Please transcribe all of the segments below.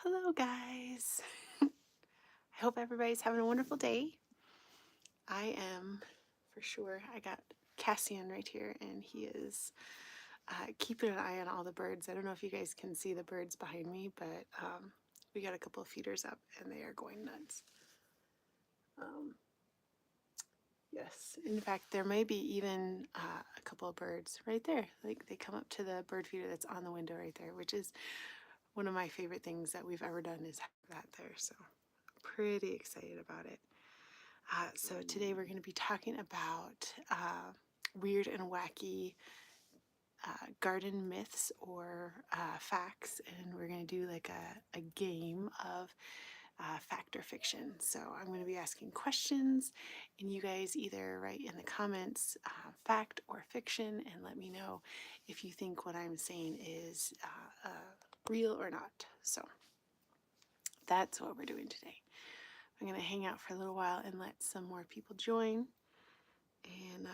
Hello guys. I hope everybody's having a wonderful day. I am for sure. I got Cassian right here and he is keeping an eye on all the birds. I don't know if you guys can see the birds behind me, but we got a couple of feeders up and they are going nuts. Yes, in fact, there may be even a couple of birds right there. Like they come up to the bird feeder that's on the window right there, which is one of my favorite things that we've ever done is have that there. So pretty excited about it. So today we're going to be talking about weird and wacky garden myths or facts, and we're going to do like a game of fact or fiction. So I'm going to be asking questions, and you guys either write in the comments fact or fiction, and let me know if you think what I'm saying is real or not. So that's what we're doing today. I'm going to hang out for a little while and let some more people join. And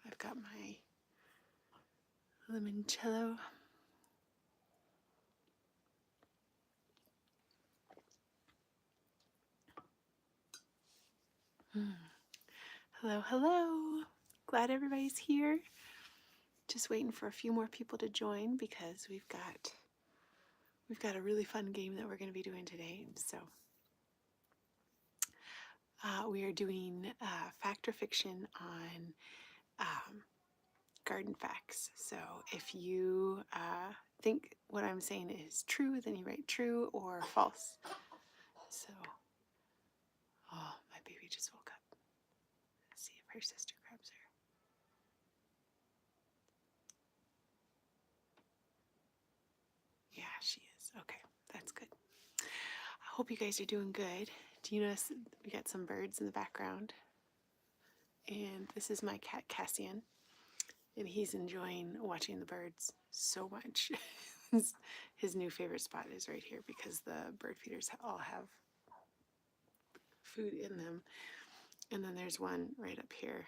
I've got my limoncello. Hello, hello. Glad everybody's here. Just waiting for a few more people to join because we've got a really fun game that we're going to be doing today. So we are doing fact or fiction on garden facts. So if you think what I'm saying is true, then you write true or false. So, oh, my baby just woke up. Let's see if her sister grabs her. Yeah, she is. Okay, that's good. I hope you guys are doing good. Do you notice we got some birds in the background? And this is my cat Cassian, and he's enjoying watching the birds so much. His new favorite spot is right here because the bird feeders all have food in them. And then there's one right up here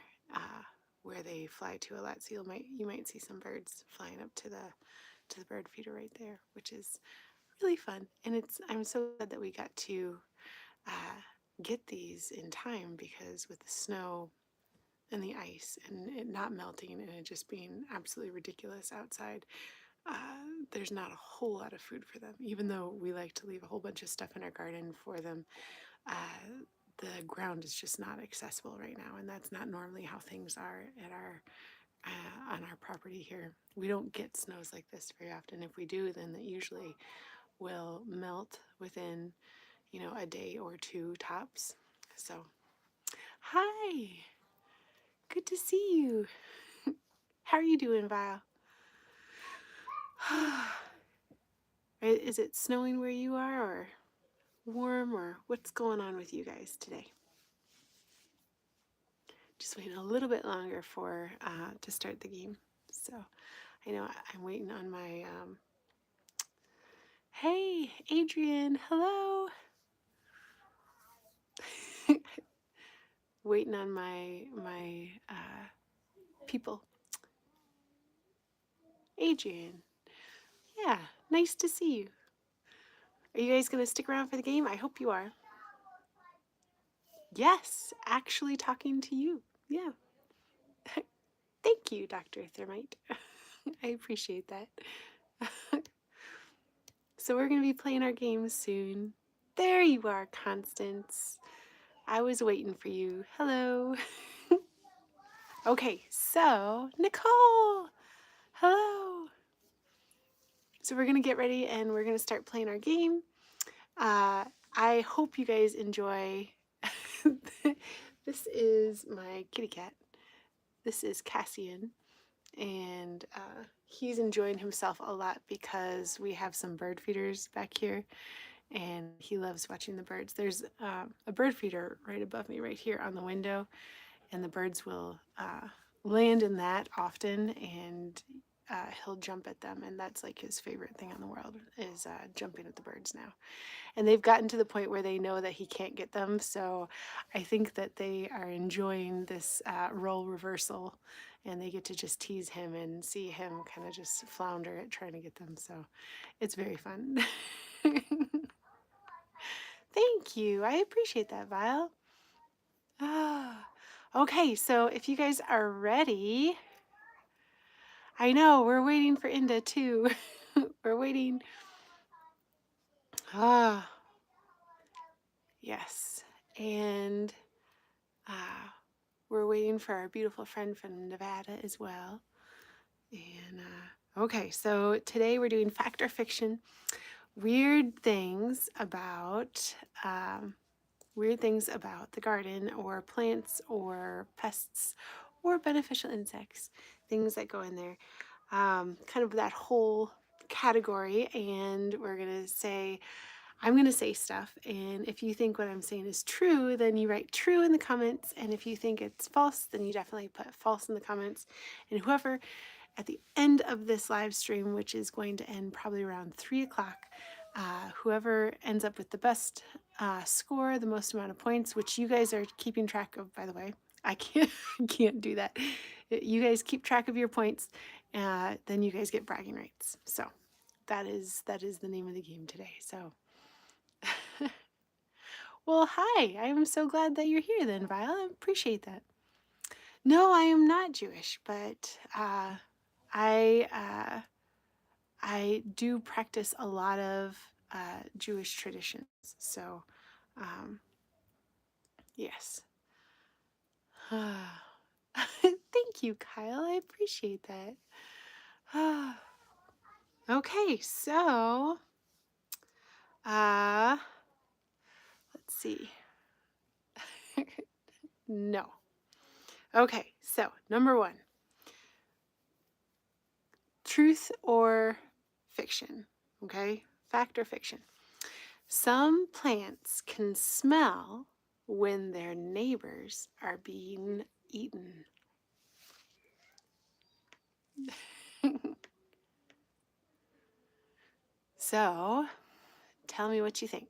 where they fly to a lot. So you might see some birds flying up to the bird feeder right there, which is really fun. And I'm so glad that we got to get these in time because with the snow and the ice and it not melting and it just being absolutely ridiculous outside, there's not a whole lot of food for them. Even though we like to leave a whole bunch of stuff in our garden for them, the ground is just not accessible right now, and that's not normally how things are at our on our property here. We don't get snows like this very often. If we do, then it usually will melt within, a day or two tops. So, hi, good to see you. How are you doing, Val? Is it snowing where you are, or warm, or what's going on with you guys today? Just waiting a little bit longer for to start the game. So I know I'm waiting on my. Hey, Adrian, hello. Waiting on my people. Adrian, yeah, nice to see you. Are you guys gonna stick around for the game? I hope you are. Yes, actually talking to you. Yeah. Thank you, Dr. Thermite. I appreciate that. So we're going to be playing our game soon. There you are, Constance. I was waiting for you. Hello. Okay, so Nicole. Hello. So we're going to get ready and we're going to start playing our game. I hope you guys enjoy. This is my kitty cat. This is Cassian. And he's enjoying himself a lot because we have some bird feeders back here and he loves watching the birds. There's a bird feeder right above me right here on the window, and the birds will land in that often, and he'll jump at them, and that's like his favorite thing in the world is jumping at the birds now. And they've gotten to the point where they know that he can't get them, so I think that they are enjoying this role reversal, and they get to just tease him and see him kind of just flounder at trying to get them, so it's very fun. Thank you. I appreciate that, Vile. Ah, okay, so if you guys are ready, I know we're waiting for Inda too. We're waiting. Ah, yes. And we're waiting for our beautiful friend from Nevada as well. And okay, so today we're doing fact or fiction. Weird things about the garden or plants or pests or beneficial insects, things that go in there, kind of that whole category. And I'm going to say stuff, and if you think what I'm saying is true, then you write true in the comments, and if you think it's false, then you definitely put false in the comments. And whoever at the end of this live stream, which is going to end probably around 3 o'clock, whoever ends up with the best score, the most amount of points, which you guys are keeping track of, by the way. I can't, can't do that. You guys keep track of your points, then you guys get bragging rights. So that is the name of the game today. So, well, hi. I'm so glad that you're here then, Viola. I appreciate that. No, I am not Jewish, but I do practice a lot of Jewish traditions. So, yes. Thank you, Kyle. I appreciate that. Okay, so let's see. No. Okay, so number 1. Truth or fiction? Okay, fact or fiction? Some plants can smell when their neighbors are being eaten. So, tell me what you think.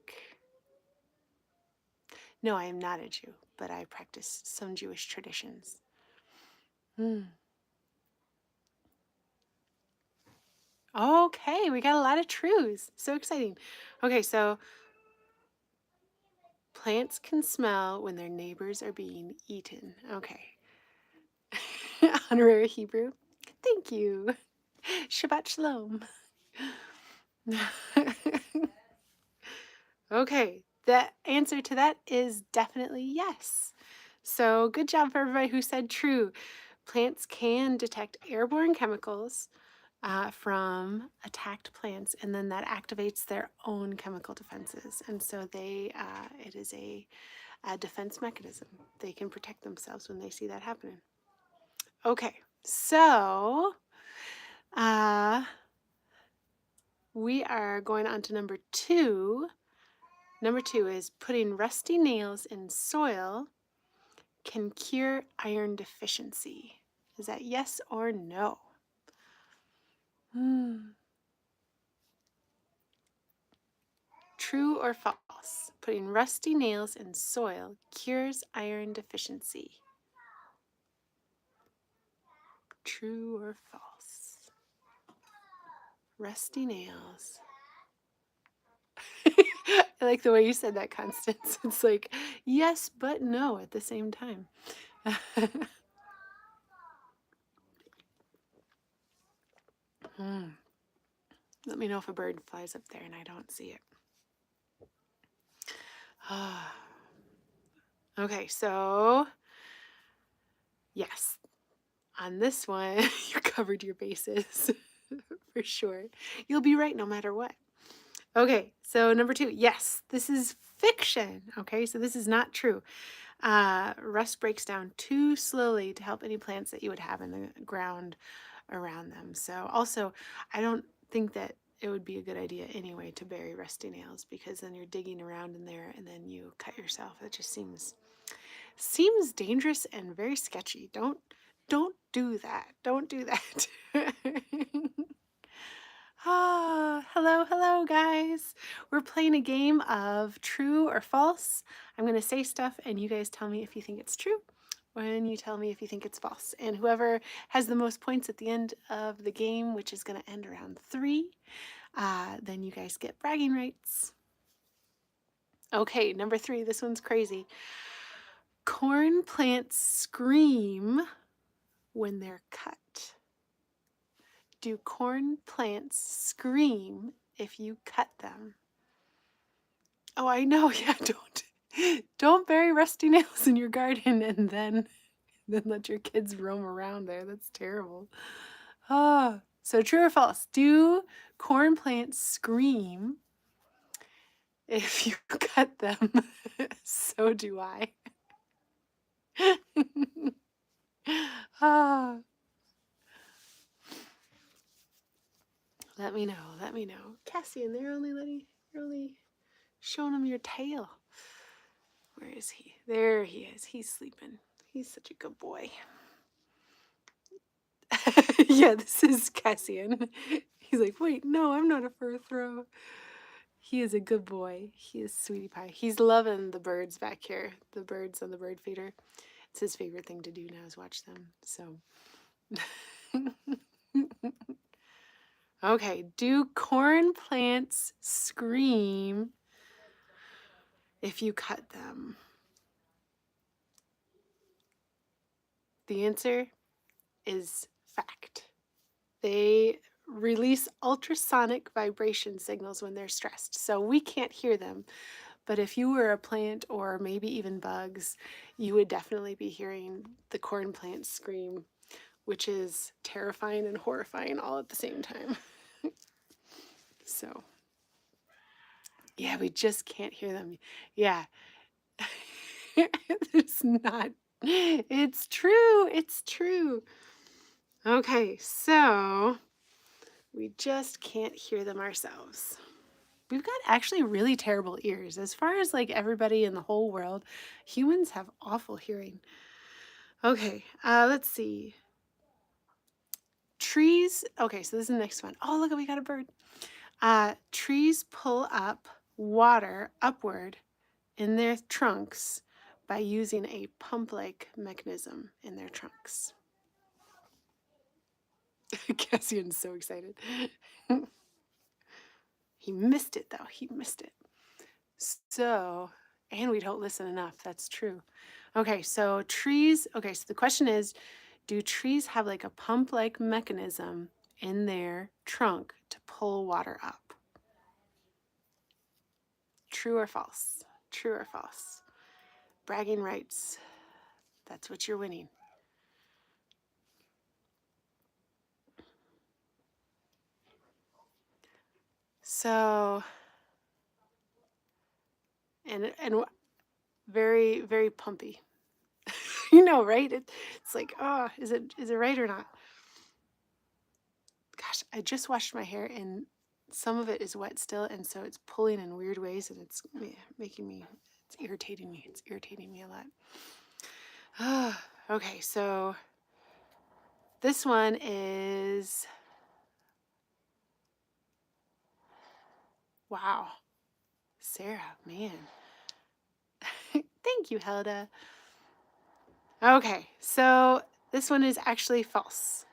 No, I am not a Jew, but I practice some Jewish traditions. Okay, we got a lot of truths. So exciting. Okay, so plants can smell when their neighbors are being eaten. Okay. Honorary Hebrew. Thank you. Shabbat Shalom. Okay, the answer to that is definitely yes. So good job for everybody who said true. Plants can detect airborne chemicals from attacked plants, and then that activates their own chemical defenses. And so it is a defense mechanism. They can protect themselves when they see that happening. Okay, so we are going on to number 2. Number 2 is putting rusty nails in soil can cure iron deficiency. Is that yes or no? True or false? Putting rusty nails in soil cures iron deficiency. True or false? Rusty nails. I like the way you said that, Constance. It's like yes, but no at the same time. Let me know if a bird flies up there and I don't see it. Okay, so yes, on this one, you covered your bases for sure. You'll be right no matter what. Okay, so number 2, yes, this is fiction. Okay, so this is not true. Rust breaks down too slowly to help any plants that you would have in the ground around them. So also, I don't think that it would be a good idea anyway to bury rusty nails, because then you're digging around in there and then you cut yourself. It just seems dangerous and very sketchy. Don't do that. Don't do that. Hello guys. We're playing a game of true or false. I'm going to say stuff and you guys tell me if you think it's true, when you tell me if you think it's false. And whoever has the most points at the end of the game, which is going to end around 3, then you guys get bragging rights. Okay, number 3. This one's crazy. Corn plants scream when they're cut. Do corn plants scream if you cut them? Oh, I know. Yeah, don't bury rusty nails in your garden and then let your kids roam around there. That's terrible. Ah, so true or false? Do corn plants scream if you cut them? So do I. Ah, let me know. Let me know. Cassian, you're only showing them your tail. Where is he? There he is. He's sleeping. He's such a good boy. Yeah, this is Cassian. He's like, wait, no, I'm not a fur throw. He is a good boy. He is sweetie pie. He's loving the birds back here. The birds on the bird feeder. It's his favorite thing to do now is watch them. So, okay. Do corn plants scream if you cut them? The answer is fact. They release ultrasonic vibration signals when they're stressed. So we can't hear them. But if you were a plant or maybe even bugs, you would definitely be hearing the corn plants scream, which is terrifying and horrifying all at the same time. So, yeah, we just can't hear them. Yeah. It's not. It's true. It's true. Okay, so we just can't hear them ourselves. We've got actually really terrible ears. As far as like everybody in the whole world, humans have awful hearing. Okay, let's see. Trees. Okay, so this is the next one. Oh, look, we got a bird. Trees pull up water upward in their trunks by using a pump-like mechanism in their trunks. Cassian's so excited. He missed it, though. He missed it. So, and we don't listen enough. That's true. Okay, so trees. Okay, so the question is, do trees have like a pump-like mechanism in their trunk to pull water up? True or false? True or false? Bragging rights. That's what you're winning. So, and very, very pumpy. You know, right? It's like, oh, is it right or not? Gosh, I just washed my hair and some of it is wet still, and so it's pulling in weird ways, and it's making me, it's irritating me. It's irritating me a lot. Okay, so this one is, wow, Sarah, man. Thank you, Helda. Okay, so this one is actually false.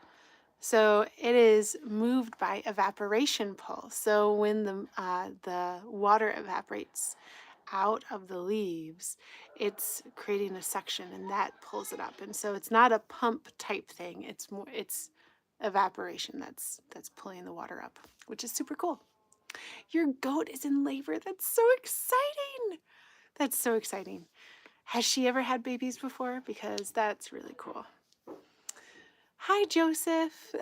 So it is moved by evaporation pull. So when the water evaporates out of the leaves, it's creating a suction and that pulls it up. And so it's not a pump type thing. It's evaporation that's pulling the water up, which is super cool. Your goat is in labor. That's so exciting. That's so exciting. Has she ever had babies before? Because that's really cool. Hi, Joseph.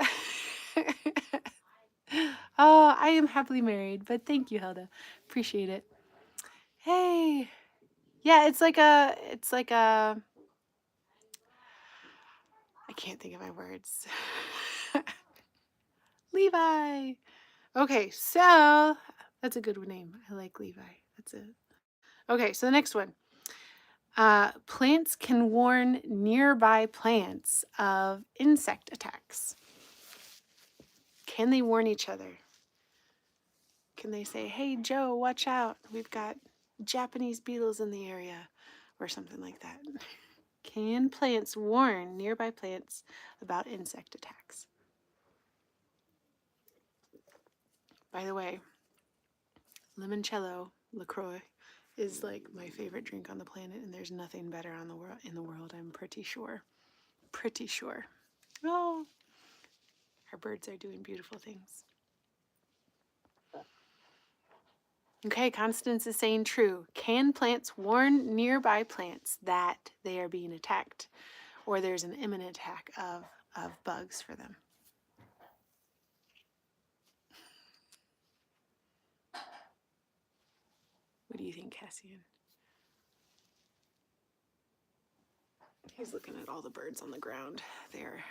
Oh, I am happily married, but thank you, Helda. Appreciate it. Hey. Yeah, it's like a, I can't think of my words. Levi. Okay, so that's a good name. I like Levi. That's it. Okay, so the next one. Plants can warn nearby plants of insect attacks. Can they warn each other? Can they say, hey, Joe, watch out. We've got Japanese beetles in the area or something like that? Can plants warn nearby plants about insect attacks? By the way, limoncello LaCroix is like my favorite drink on the planet, and there's nothing better in the world, I'm pretty sure. Pretty sure. Oh, our birds are doing beautiful things. Okay, Constance is saying true. Can plants warn nearby plants that they are being attacked or there's an imminent attack of bugs for them? What do you think, Cassian? He's looking at all the birds on the ground. They're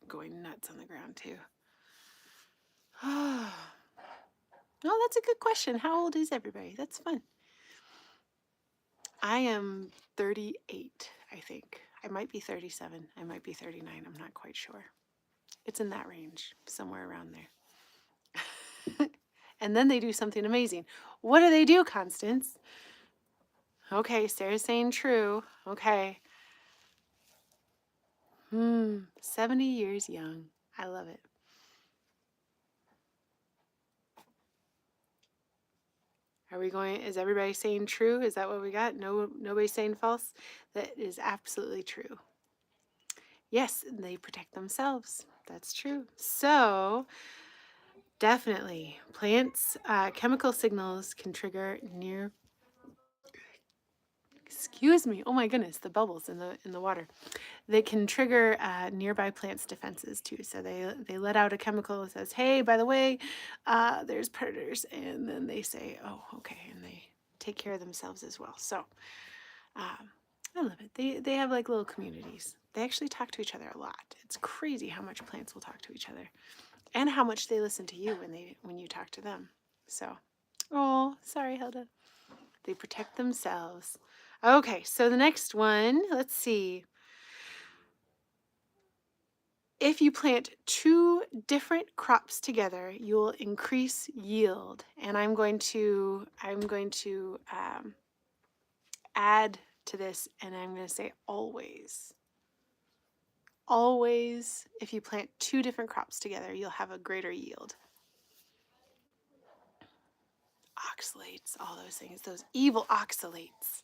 going nuts on the ground too. Oh, that's a good question. How old is everybody? That's fun. I am 38, I think. I might be 37. I might be 39. I'm not quite sure. It's in that range, somewhere around there. And then they do something amazing. What do they do, Constance? Okay, Sarah's saying true. Okay. 70 years young. I love it. Are we going, is everybody saying true? Is that what we got? No, nobody's saying false? That is absolutely true. Yes, they protect themselves. That's true. So, definitely, plants, chemical signals can trigger near, excuse me, oh my goodness, the bubbles in the water. They can trigger nearby plants' defenses too. So they let out a chemical that says, hey, by the way, there's predators. And then they say, oh, okay. And they take care of themselves as well. So I love it. They have like little communities. They actually talk to each other a lot. It's crazy how much plants will talk to each other and how much they listen to you when you talk to them. So, oh, sorry, Hilda. They protect themselves. Okay, so the next one, let's see. If you plant 2 different crops together, you will increase yield. And I'm going to add to this, and I'm going to say always. Always, if you plant 2 different crops together, you'll have a greater yield. Oxalates, all those things, those evil oxalates.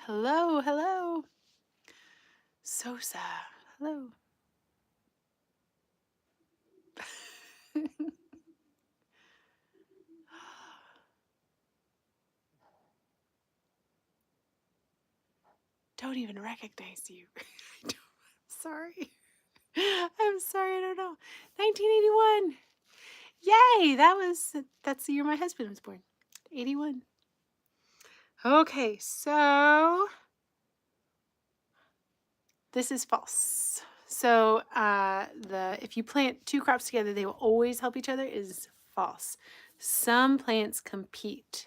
Hello, hello. Sosa, hello. Don't even recognize you. Sorry. I'm sorry, I don't know. 1981. Yay! That's the year my husband was born. 81. Okay, so this is false. So if you plant 2 crops together, they will always help each other is false. Some plants compete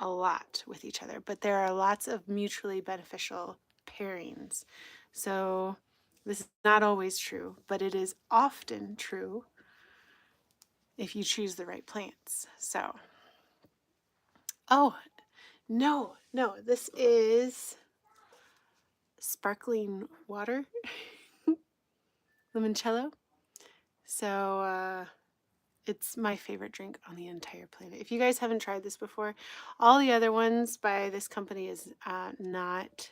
a lot with each other, but there are lots of mutually beneficial pairings. So this is not always true, but it is often true if you choose the right plants. So, oh, no, this is sparkling water, limoncello. So, it's my favorite drink on the entire planet. If you guys haven't tried this before, all the other ones by this company is not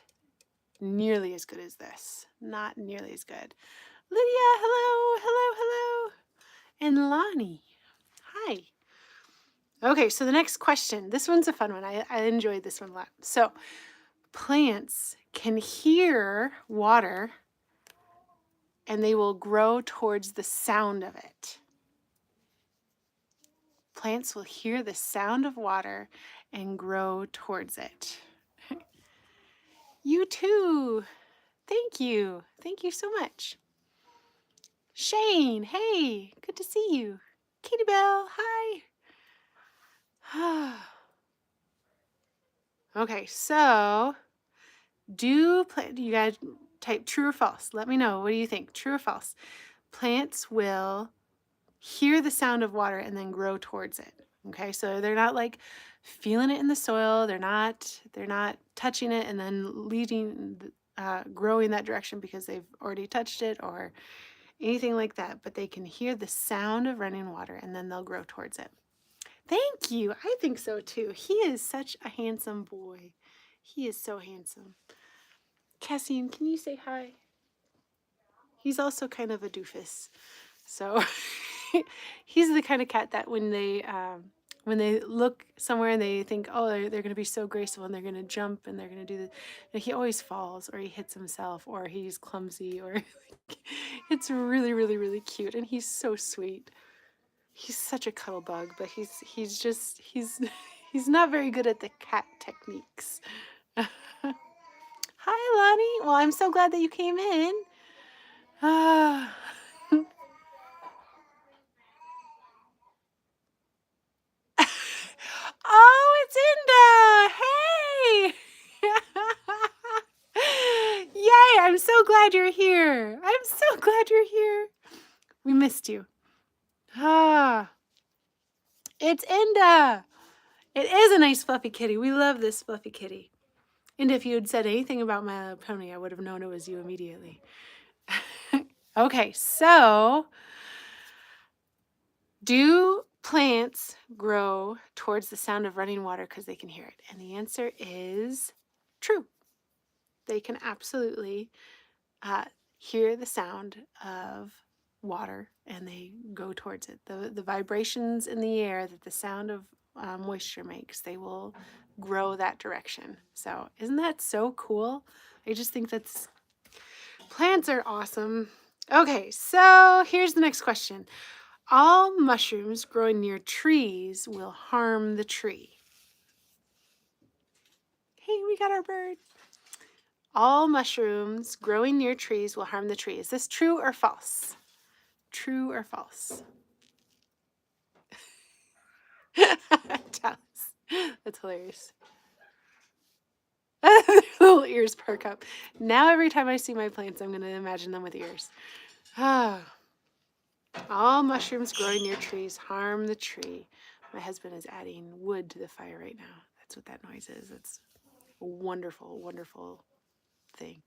nearly as good as this. Not nearly as good. Lydia, hello, hello, hello. And Lonnie, hi. Okay, so the next question. This one's a fun one. I enjoyed this one a lot. So, plants can hear water and they will grow towards the sound of it. Plants will hear the sound of water and grow towards it. You too. Thank you. Thank you so much. Shane, hey, good to see you. Katie Bell, hi. Okay, so you guys type true or false? Let me know. What do you think? True or false? Plants will hear the sound of water and then grow towards it. Okay, so they're not like feeling it in the soil. They're not touching it and then leading grow in that direction because they've already touched it or anything like that, but they can hear the sound of running water and then they'll grow towards it. Thank you. I think so too. He is such a handsome boy. He is so handsome. Cassian, can you say hi? He's also kind of a doofus. So he's the kind of cat that when they look somewhere and they think, oh, they're going to be so graceful and they're going to jump and they're going to do this, he always falls or he hits himself or he's clumsy or it's really, really, really cute. And he's so sweet. He's such a cuddle bug, but he's just, he's not very good at the cat techniques. Hi, Lonnie. Well, I'm so glad that you came in. Ah. Oh, it's Inda. Hey. Yay, I'm so glad you're here. I'm so glad you're here. We missed you. Ah. It's Inda. It is a nice fluffy kitty. We love this fluffy kitty. And if you had said anything about My Little Pony, I would have known it was you immediately. Okay, so do plants grow towards the sound of running water because they can hear it? And the answer is true. They can absolutely hear the sound of water and they go towards it. The vibrations in the air that the sound of moisture makes, they will grow that direction. So isn't that so cool? I just think plants are awesome. Okay, so here's the next question. All mushrooms growing near trees will harm the tree. Hey, we got our bird. All mushrooms growing near trees will harm the tree. Is this true or false? True or false? Dallas. That's hilarious. Little ears perk up. Now every time I see my plants, I'm going to imagine them with ears. All mushrooms growing near trees harm the tree. My husband is adding wood to the fire right now. That's what that noise is. It's a wonderful, wonderful thing.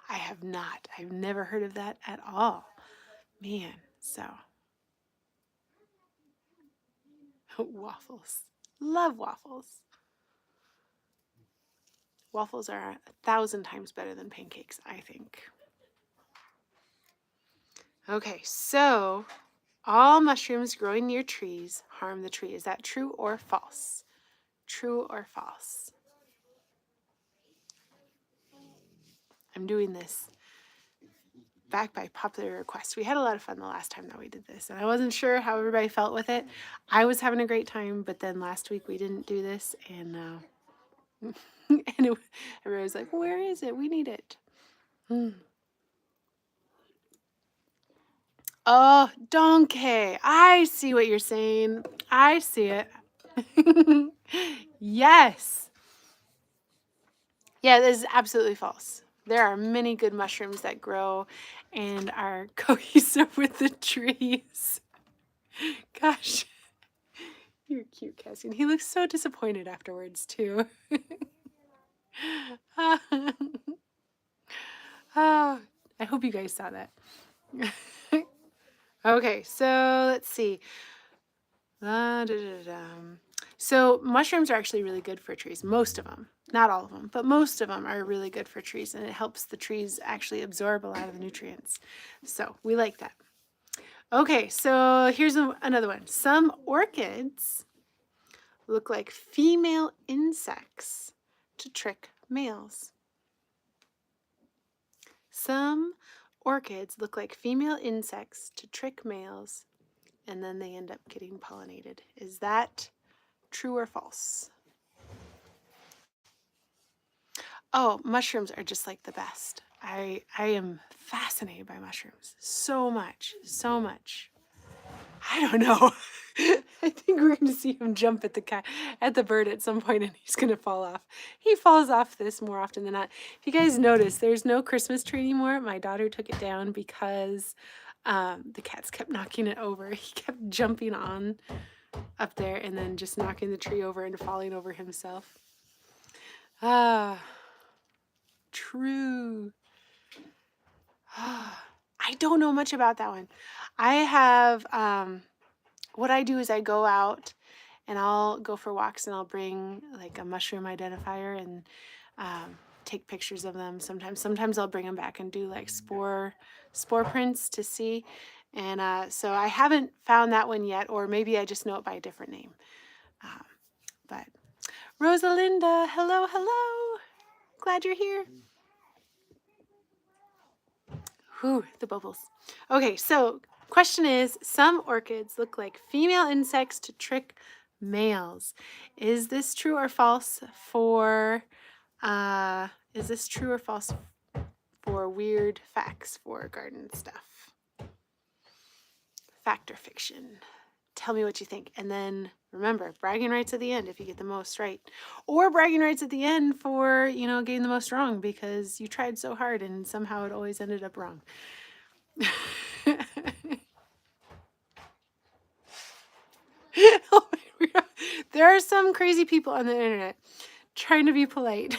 I have not. I've never heard of that at all. Man, so. Waffles. Love waffles. Waffles are 1,000 times better than pancakes, I think. Okay, so all mushrooms growing near trees harm the tree. Is that true or false? True or false? I'm doing this back by popular request. We had a lot of fun the last time that we did this, and I wasn't sure how everybody felt with it. I was having a great time, but then last week we didn't do this, and everybody was like, where is it? We need it. Oh, donkey. I see what you're saying. I see it. Yes. Yeah, this is absolutely false. There are many good mushrooms that grow and are cohesive with the trees. Gosh. You're cute, Cassian. He looks so disappointed afterwards, too. Oh, I hope you guys saw that. Okay, so let's see. So mushrooms are actually really good for trees. Most of them, not all of them, but most of them are really good for trees, and it helps the trees actually absorb a lot of the nutrients. So we like that. Okay, so here's another one. Some orchids look like female insects to trick males. Some orchids look like female insects to trick males, and then they end up getting pollinated. Is that true or false? Oh, mushrooms are just like the best. I am fascinated by mushrooms. So much, so much. I don't know. I think we're going to see him jump at the bird at some point, and he's going to fall off. He falls off this more often than not. If you guys notice, there's no Christmas tree anymore. My daughter took it down because the cats kept knocking it over. He kept jumping on up there and then just knocking the tree over and falling over himself. Ah, true. I don't know much about that one. I have, what I do is I go out and I'll go for walks and I'll bring like a mushroom identifier and take pictures of them. Sometimes I'll bring them back and do like spore prints to see. And so I haven't found that one yet, or maybe I just know it by a different name. But Rosalinda, hello, hello. Glad you're here. Whew, the bubbles. Okay, so question is, some orchids look like female insects to trick males. Is this true or false for weird facts for garden stuff? Fact or fiction? Tell me what you think. And then remember, bragging rights at the end if you get the most right. Or bragging rights at the end for, getting the most wrong because you tried so hard and somehow it always ended up wrong. There are some crazy people on the internet trying to be polite.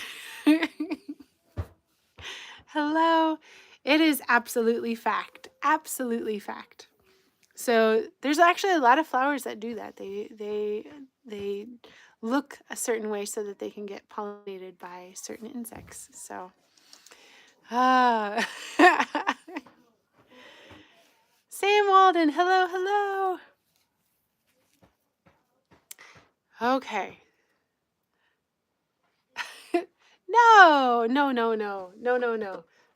Hello. It is absolutely fact. Absolutely fact. So there's actually a lot of flowers that do that. They look a certain way so that they can get pollinated by certain insects. So Sam Walden, hello, hello. Okay. No.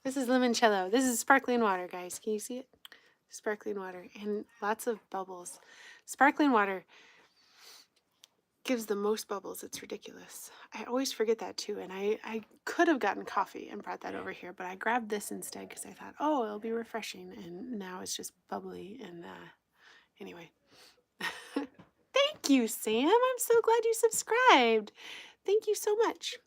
This is limoncello. This is sparkling water, guys. Can you see it? Sparkling water and lots of bubbles. Sparkling water gives the most bubbles. It's ridiculous. I always forget that too. And I could have gotten coffee and brought that over here, but I grabbed this instead because I thought, oh, it'll be refreshing. And now it's just bubbly. And anyway. Thank you, Sam. I'm so glad you subscribed. Thank you so much.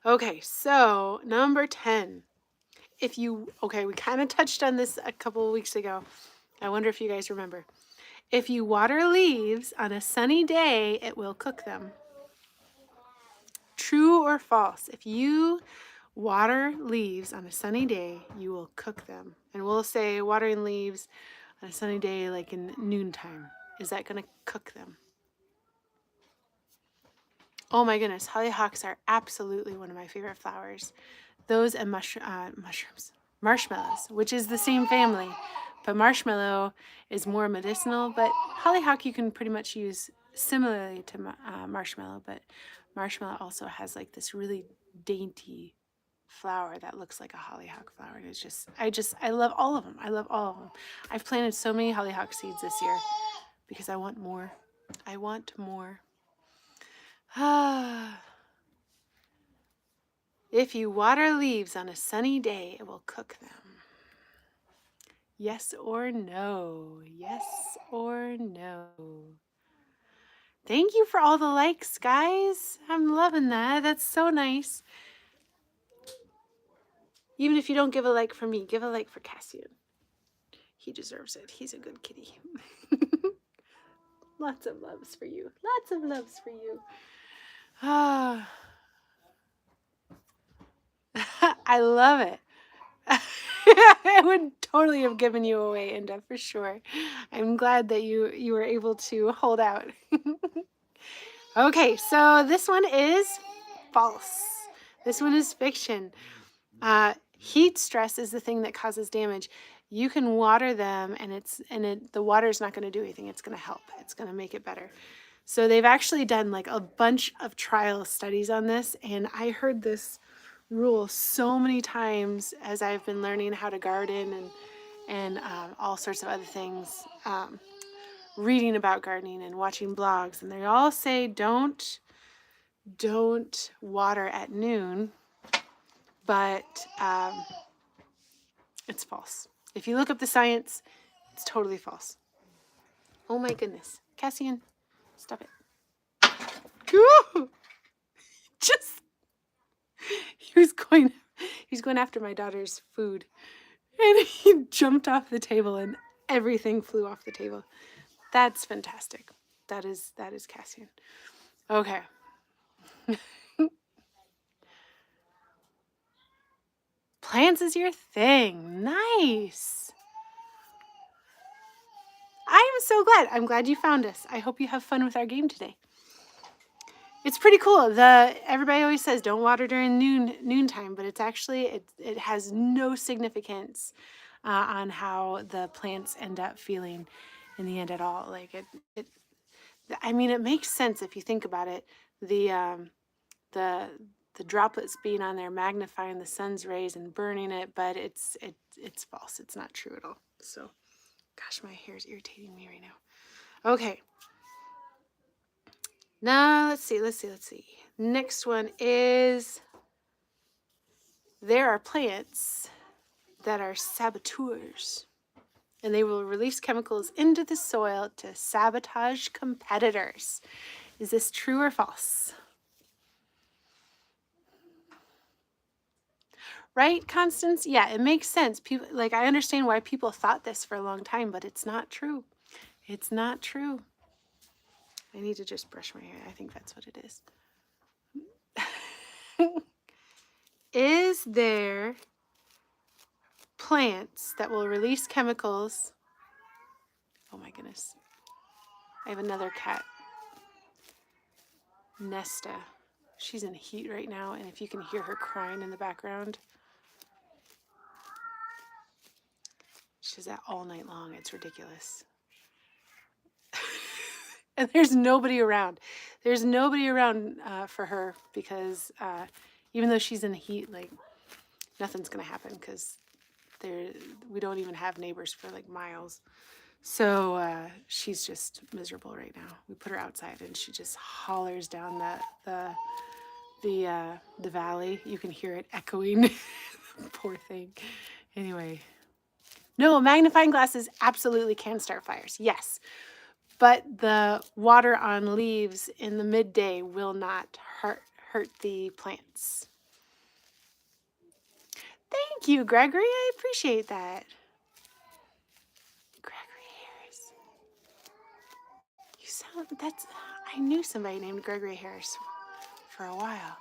Okay, so number 10. We kind of touched on this a couple of weeks ago. I wonder if you guys remember. If you water leaves on a sunny day, it will cook them. True or false? If you water leaves on a sunny day, you will cook them. And we'll say watering leaves on a sunny day like in noontime. Is that going to cook them? Oh my goodness, hollyhocks are absolutely one of my favorite flowers. Those and marshmallows, which is the same family. But marshmallow is more medicinal, but hollyhock you can pretty much use similarly to marshmallow, but marshmallow also has like this really dainty flower that looks like a hollyhock flower. And it's just, I love all of them. I love all of them. I've planted so many hollyhock seeds this year because I want more. I want more. If you water leaves on a sunny day, it will cook them. Yes or no? Yes or no? Thank you for all the likes, guys. I'm loving that. That's so nice. Even if you don't give a like for me, give a like for Cassian. He deserves it. He's a good kitty. Lots of loves for you. Lots of loves for you. I love it. I would totally have given you away, Inda, for sure. I'm glad that you were able to hold out. Okay, so this one is false. This one is fiction. Heat stress is the thing that causes damage. You can water them, and the water is not going to do anything. It's going to help. It's going to make it better. So they've actually done like a bunch of trial studies on this, and I heard this rule so many times as I've been learning how to garden and all sorts of other things, reading about gardening and watching blogs, and they all say don't water at noon, but it's false. If you look up the science, it's totally false. Oh my goodness. Cassian, stop it. Just, he was going after my daughter's food. And he jumped off the table and everything flew off the table. That's fantastic. That is Cassian. Okay. Plants is your thing. Nice. I am so glad. I'm glad you found us. I hope you have fun with our game today. It's pretty cool. Everybody always says don't water during noontime, but it's actually it has no significance on how the plants end up feeling in the end at all. Like it I mean, it makes sense if you think about it. The the droplets being on there magnifying the sun's rays and burning it, but it's false. It's not true at all. So, gosh, my hair is irritating me right now. Okay. Now, let's see. Next one is there are plants that are saboteurs, and they will release chemicals into the soil to sabotage competitors. Is this true or false? Right, Constance? Yeah, it makes sense. People, like, I understand why people thought this for a long time, but it's not true. It's not true. I need to just brush my hair. I think that's what it is. Is there plants that will release chemicals? Oh my goodness. I have another cat, Nesta. She's in heat right now, and if you can hear her crying in the background, she does that all night long. It's ridiculous. And there's nobody around. There's nobody around for her because even though she's in heat, like nothing's gonna happen because we don't even have neighbors for like miles. So she's just miserable right now. We put her outside and she just hollers down the valley. You can hear it echoing. Poor thing. Anyway, no, magnifying glasses absolutely can start fires. Yes. But the water on leaves in the midday will not hurt the plants. Thank you, Gregory. I appreciate that. Gregory Harris. You sound, I knew somebody named Gregory Harris for a while.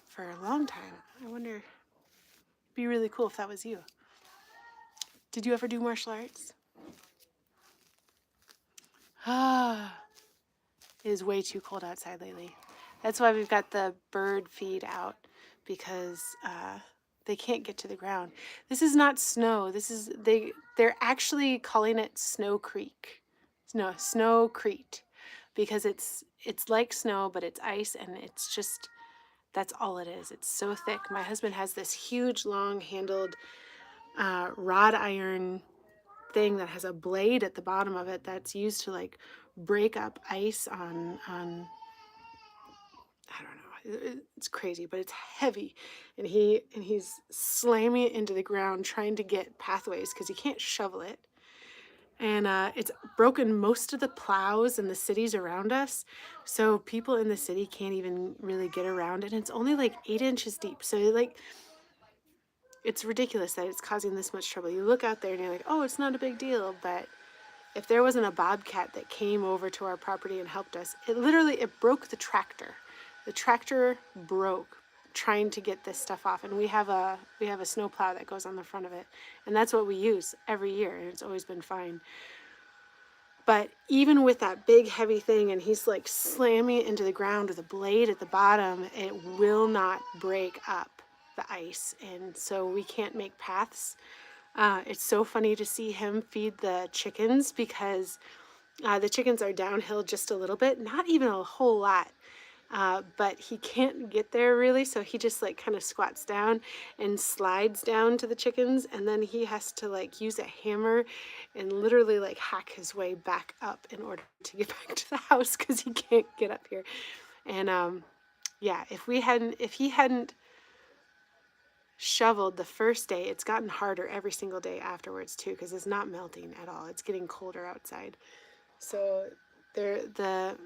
For a long time. I wonder, it'd be really cool if that was you. Did you ever do martial arts? Ah, it is way too cold outside lately. That's why we've got the bird feed out because they can't get to the ground. This is not snow. They're actually calling it Snow Creek. No, Snow Crete because it's like snow, but it's ice and it's just that's all it is. It's so thick. My husband has this huge long-handled wrought iron thing that has a blade at the bottom of it that's used to like break up ice on I don't know. It's crazy, but it's heavy, and he's slamming it into the ground trying to get pathways because he can't shovel it. And it's broken most of the plows in the cities around us, so people in the city can't even really get around. And it's only like 8 inches deep, so like it's ridiculous that it's causing this much trouble. You look out there and you're like, oh, it's not a big deal, but if there wasn't a bobcat that came over to our property and helped us, it broke the tractor. The tractor broke trying to get this stuff off, and we have a snowplow that goes on the front of it, and that's what we use every year, and it's always been fine. But even with that big heavy thing, and he's like slamming it into the ground with a blade at the bottom, it will not break up the ice, and so we can't make paths. It's so funny to see him feed the chickens because the chickens are downhill just a little bit, not even a whole lot. But he can't get there really, so he just like kind of squats down and slides down to the chickens, and then he has to like use a hammer and literally like hack his way back up in order to get back to the house because he can't get up here. And yeah, if he hadn't shoveled the first day, it's gotten harder every single day afterwards too because it's not melting at all. It's getting colder outside. So the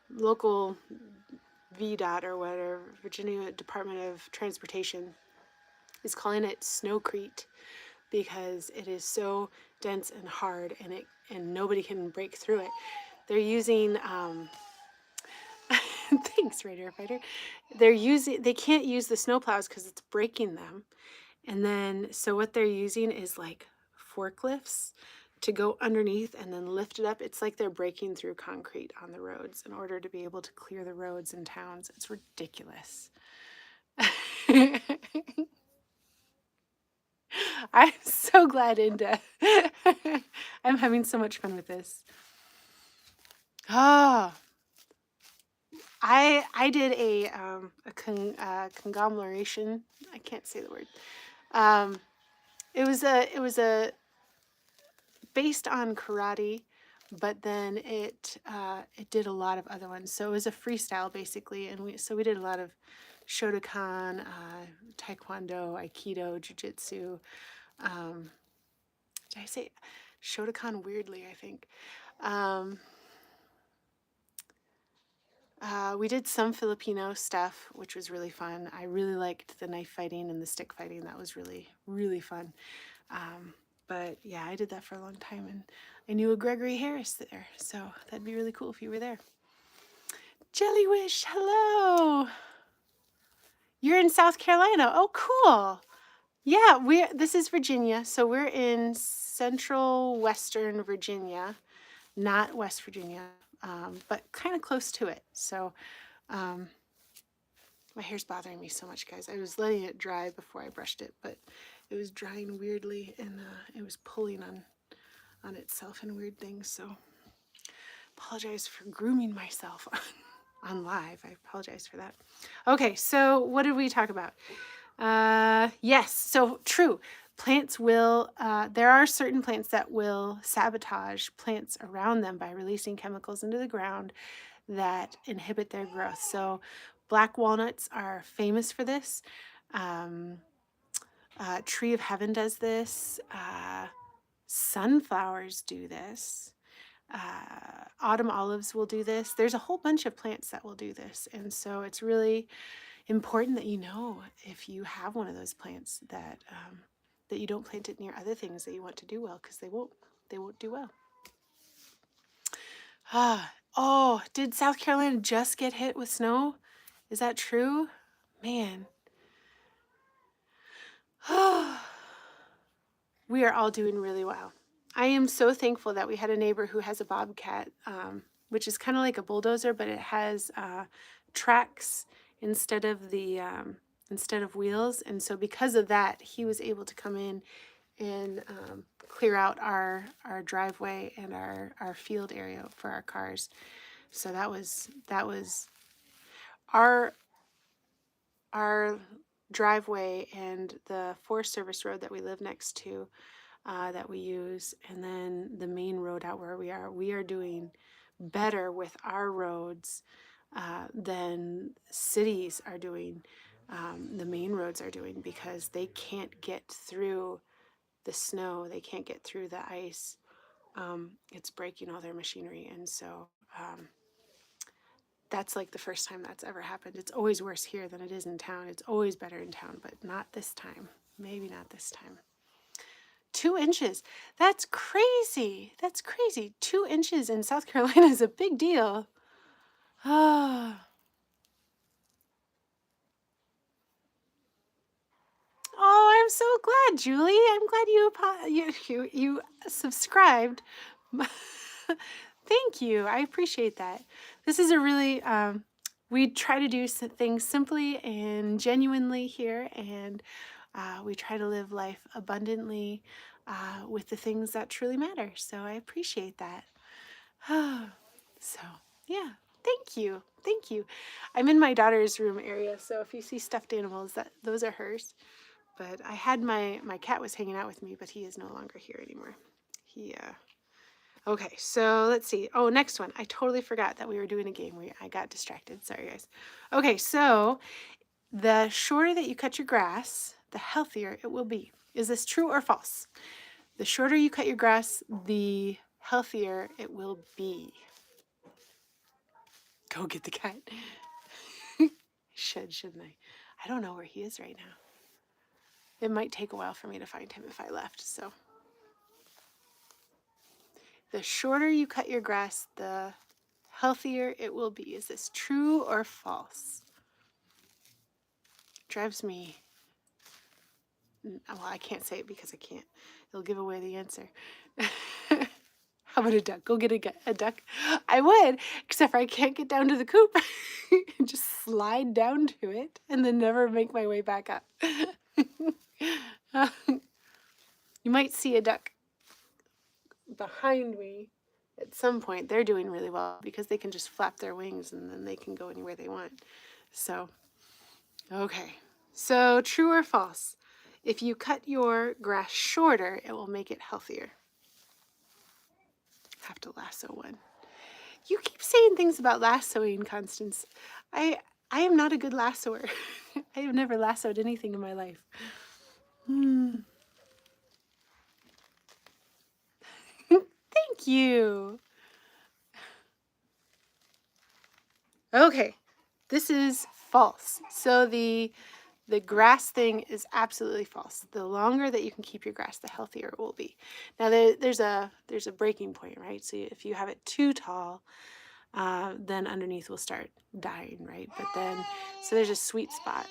local VDOT or whatever, Virginia Department of Transportation, is calling it Snow Crete because it is so dense and hard, and nobody can break through it. They're using thanks, Raider Fighter. They can't use the snowplows because it's breaking them. And then, so what they're using is like forklifts to go underneath and then lift it up. It's like they're breaking through concrete on the roads in order to be able to clear the roads in towns. It's ridiculous. I'm so glad into. I'm having so much fun with this. Oh, I did a conglomeration. I can't say the word. Um, it was a based on karate, but then it did a lot of other ones. So it was a freestyle basically, and we did a lot of Shotokan, Taekwondo, Aikido, Jiu-Jitsu. Did I say Shotokan weirdly? I think. Um, we did some Filipino stuff, which was really fun. I really liked the knife fighting and the stick fighting. That was really, really fun. But yeah, I did that for a long time, and I knew a Gregory Harris there, so that'd be really cool if you were there. Jellywish, hello. You're in South Carolina. Oh, cool. Yeah, this is Virginia, so we're in central western Virginia, not West Virginia, but kind of close to it. So my hair's bothering me so much, guys. I was letting it dry before I brushed it, but it was drying weirdly, and it was pulling on itself and weird things. So apologize for grooming myself on live. I apologize for that. Okay, so what did we talk about? Yes, so true. Plants will, there are certain plants that will sabotage plants around them by releasing chemicals into the ground that inhibit their growth. So black walnuts are famous for this. Tree of Heaven does this. Sunflowers do this. Autumn olives will do this. There's a whole bunch of plants that will do this. And so it's really important that you know if you have one of those plants that that you don't plant it near other things that you want to do well, because they won't do well. Oh, did South Carolina just get hit with snow? Is that true? Man. We are all doing really well. I am so thankful that we had a neighbor who has a bobcat, which is kind of like a bulldozer, but it has tracks instead of wheels. And so because of that, he was able to come in and clear out our driveway and our field area for our cars. So that was our driveway and the Forest Service road that we live next to, that we use, and then the main road out where we are doing better with our roads than cities are doing, the main roads are doing, because they can't get through the snow, they can't get through the ice. It's breaking all their machinery, and so that's like the first time that's ever happened. It's always worse here than it is in town. It's always better in town, but not this time. Maybe not this time. 2 inches. That's crazy. That's crazy. 2 inches in South Carolina is a big deal. Oh. Oh, I'm so glad, Julie. I'm glad you subscribed. Thank you. I appreciate that. This is a really we try to do things simply and genuinely here, and we try to live life abundantly with the things that truly matter. So I appreciate that. So yeah, thank you, thank you. I'm in my daughter's room area, so if you see stuffed animals, those are hers. But I had my cat was hanging out with me, but he is no longer here anymore. He Okay, so let's see. Oh, next one. I totally forgot that we were doing a game. I got distracted. Sorry, guys. Okay, so the shorter that you cut your grass, the healthier it will be. Is this true or false? The shorter you cut your grass, the healthier it will be. Go get the cat. Shouldn't I? I don't know where he is right now. it might take a while for me to find him if I left. So the shorter you cut your grass, the healthier it will be. Is this true or false? Drives me. Well, I can't say it because I can't. It'll give away the answer. How about a duck? Go get a duck. I would, except I can't get down to the coop. Just slide down to it and then never make my way back up. You might see a duck behind me at some point. They're doing really well because they can just flap their wings and then they can go anywhere they want. So, okay. So, true or false? If you cut your grass shorter, it will make it healthier. Have to lasso one. You keep saying things about lassoing, Constance. I am not a good lassoer. I have never lassoed anything in my life. Thank you. Okay, this is false. So the grass thing is absolutely false. The longer that you can keep your grass, the healthier it will be. Now there's a breaking point, right? So if you have it too tall, then underneath will start dying, right? But then, so there's a sweet spot,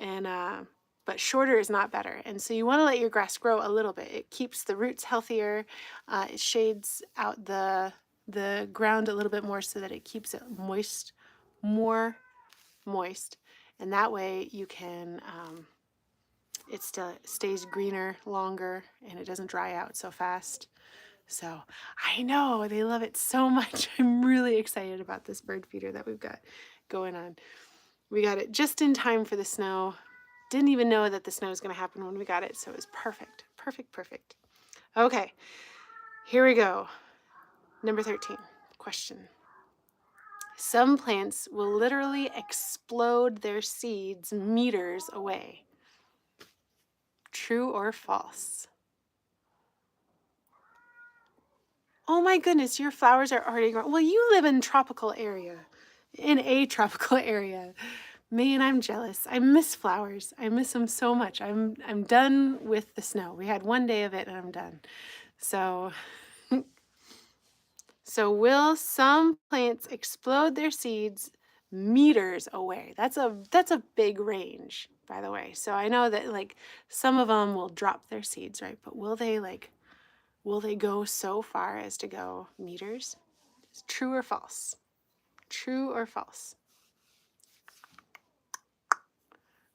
and but shorter is not better. And so you want to let your grass grow a little bit. It keeps the roots healthier. It shades out the ground a little bit more so that it keeps it more moist, and that way you can it still stays greener longer and it doesn't dry out so fast. So I know they love it so much. I'm really excited about this bird feeder that we've got going on. We got it just in time for the snow. Didn't even know that the snow was going to happen when we got it, so it was perfect. Perfect. Okay, here we go. Number 13, question. Some plants will literally explode their seeds meters away. True or false? Oh my goodness, your flowers are already growing. Well, you live in a tropical area. Man, I'm jealous. I miss flowers. I miss them so much. I'm done with the snow. We had one day of it and I'm done. So will some plants explode their seeds meters away? That's a big range, by the way. So I know that like some of them will drop their seeds, right? But will they go so far as to go meters? True or false? True or false?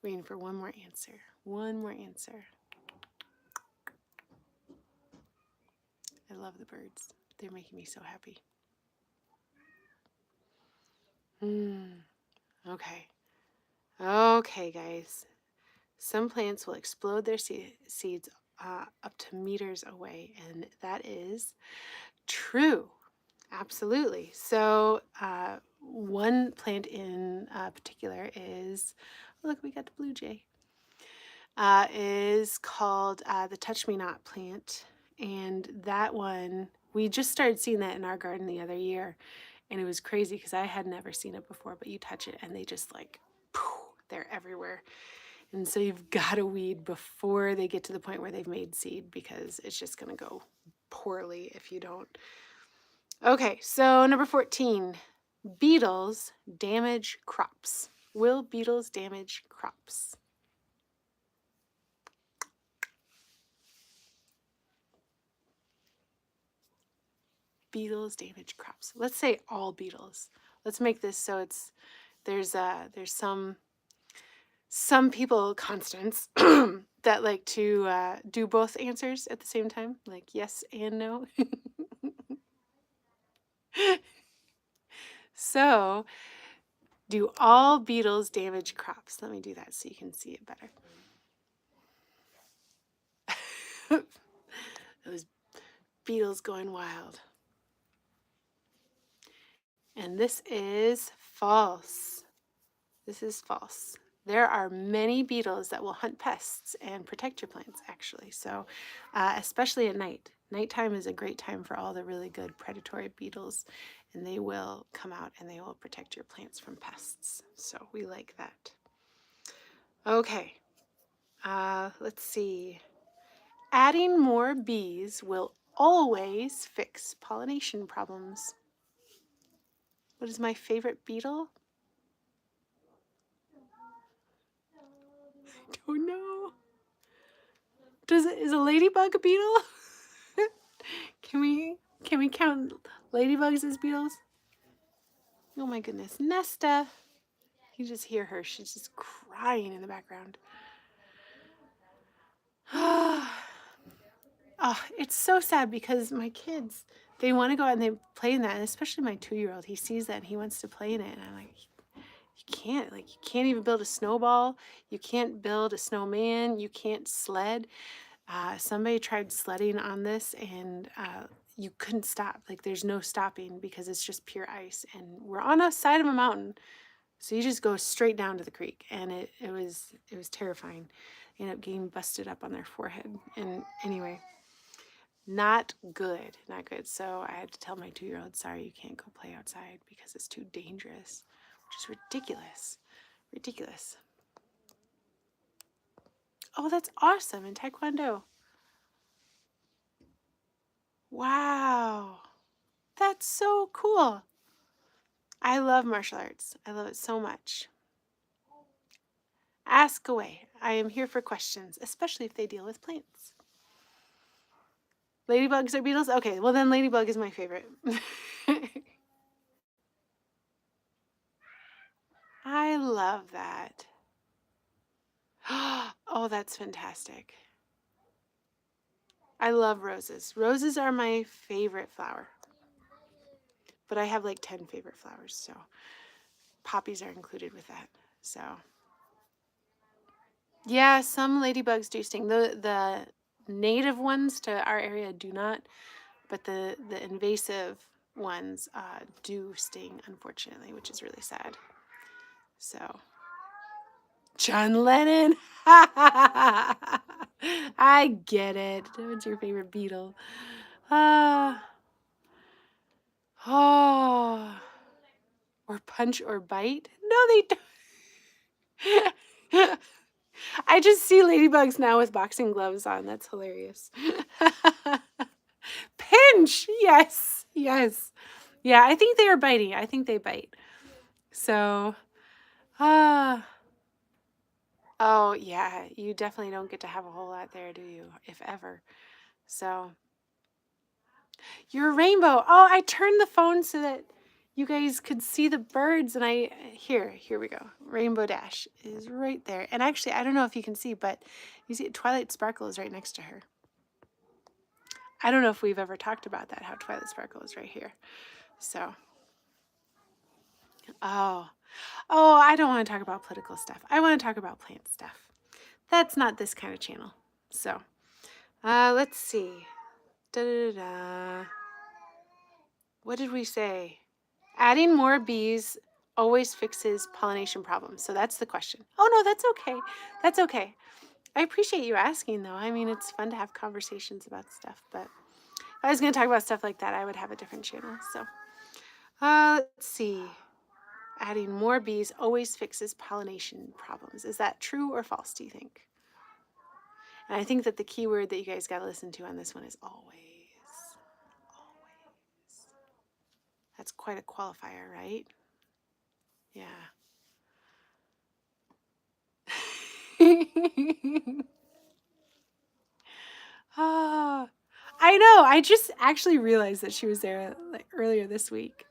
Waiting for one more answer. One more answer. I love the birds. They're making me so happy. Okay. Okay, guys. Some plants will explode their seeds up to meters away, and that is true. Absolutely. So one plant in particular is, look, we got the blue jay, is called the Touch Me Not plant. And that one, we just started seeing that in our garden the other year. And it was crazy because I had never seen it before, but you touch it and they just like, poof, they're everywhere. And so you've got to weed before they get to the point where they've made seed because it's just going to go poorly if you don't. Okay, so number 14, beetles damage crops. Will beetles damage crops? Beetles damage crops. Let's say all beetles. Let's make this so there's some people, Constance, that like to do both answers at the same time, like yes and no. So, do all beetles damage crops? Let me do that so you can see it better. Those beetles going wild. And this is false. This is false. There are many beetles that will hunt pests and protect your plants, actually. So, especially at night. Nighttime is a great time for all the really good predatory beetles, and they will come out and they will protect your plants from pests. So we like that. Okay. Let's see. Adding more bees will always fix pollination problems. What is my favorite beetle? I don't know. Is a ladybug a beetle? Can we count ladybugs as beetles? Oh my goodness. Nesta. You just hear her. She's just crying in the background. Oh, it's so sad because my kids, they want to go out and they play in that, and especially my 2-year-old. He sees that and he wants to play in it, and I'm like, you can't even build a snowball. You can't build a snowman. You can't sled. Somebody tried sledding on this, and you couldn't stop. Like, there's no stopping because it's just pure ice, and we're on a side of a mountain, so you just go straight down to the creek, and it was terrifying. They ended up getting busted up on their forehead, and anyway. Not good, not good. So I had to tell my 2-year-old, sorry, you can't go play outside because it's too dangerous, which is ridiculous. Ridiculous. Oh, that's awesome. In Taekwondo. Wow. That's so cool. I love martial arts. I love it so much. Ask away. I am here for questions, especially if they deal with plants. Ladybugs are beetles? Okay, well then ladybug is my favorite. I love that. Oh, that's fantastic. I love roses. Roses are my favorite flower. But I have like 10 favorite flowers, so poppies are included with that. So yeah, some ladybugs do sting. The native ones to our area do not, but the invasive ones do sting, unfortunately, which is really sad. So John Lennon. I get it. What's your favorite beetle? Oh, or punch or bite? No, they don't. I just see ladybugs now with boxing gloves on. That's hilarious. Pinch. Yes. Yes. Yeah, I think they are biting. I think they bite. So, oh, yeah, you definitely don't get to have a whole lot there, do you? If ever. So, you're a rainbow. Oh, I turned the phone so that you guys could see the birds, and here we go. Rainbow Dash is right there. And actually, I don't know if you can see, but you see Twilight Sparkle is right next to her. I don't know if we've ever talked about that, how Twilight Sparkle is right here. So, oh, I don't want to talk about political stuff. I want to talk about plant stuff. That's not this kind of channel. So, let's see. Da-da-da-da. What did we say? Adding more bees always fixes pollination problems. So that's the question. Oh, no, that's okay. That's okay. I appreciate you asking, though. I mean, it's fun to have conversations about stuff, but if I was going to talk about stuff like that, I would have a different channel. So, let's see. Adding more bees always fixes pollination problems. Is that true or false, do you think? And I think that the key word that you guys got to listen to on this one is always. Always. That's quite a qualifier, right? Yeah. Ah, I know. I just actually realized that she was there like earlier this week.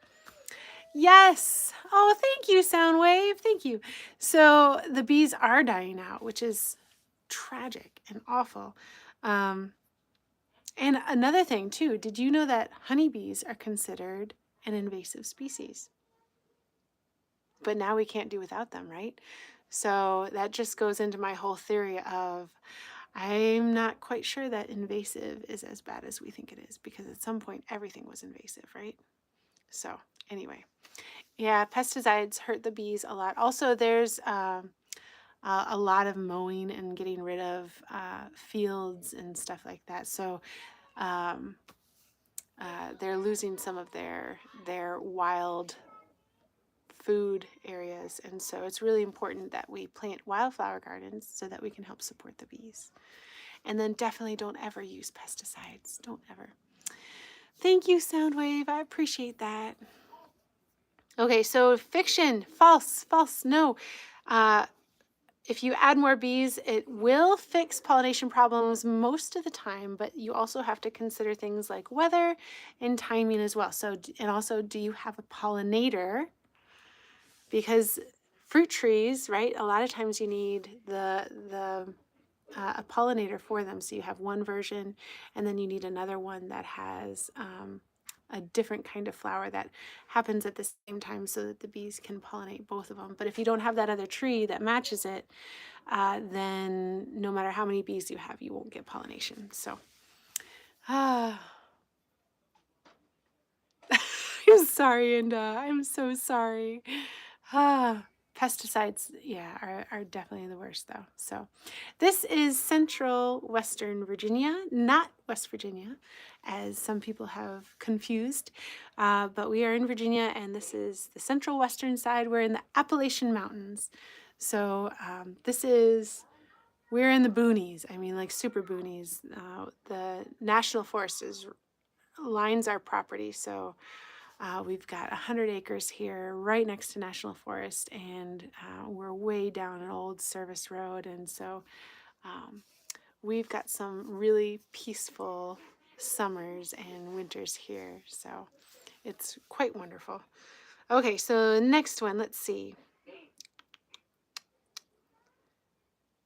Yes. Oh, thank you, Soundwave. Thank you. So the bees are dying out, which is tragic and awful. And another thing, too, did you know that honeybees are considered an invasive species? But now we can't do without them, right? So that just goes into my whole theory of I'm not quite sure that invasive is as bad as we think it is, because at some point everything was invasive, right? So anyway, yeah, pesticides hurt the bees a lot. Also, there's a lot of mowing and getting rid of fields and stuff like that. So they're losing some of their wild food areas. And so it's really important that we plant wildflower gardens so that we can help support the bees. And then definitely don't ever use pesticides. Don't ever. Thank you, Soundwave. I appreciate that. Okay, so fiction, false, false, no. If you add more bees, it will fix pollination problems most of the time, but you also have to consider things like weather and timing as well. So, and also, do you have a pollinator? Because fruit trees, right? A lot of times you need a pollinator for them. So you have one version, and then you need another one that has a different kind of flower that happens at the same time so that the bees can pollinate both of them. But if you don't have that other tree that matches it, then no matter how many bees you have, you won't get pollination. So, I'm sorry, and I'm so sorry. Pesticides, yeah, are definitely the worst, though. So, this is central Western Virginia, not West Virginia, as some people have confused. But we are in Virginia, and this is the central Western side. We're in the Appalachian Mountains. So, we're in the boonies. I mean, like super boonies. The National Forest lines our property, so we've got 100 acres here right next to National Forest, and we're way down an old service road, and so we've got some really peaceful summers and winters here, so it's quite wonderful. Okay, so next one, let's see.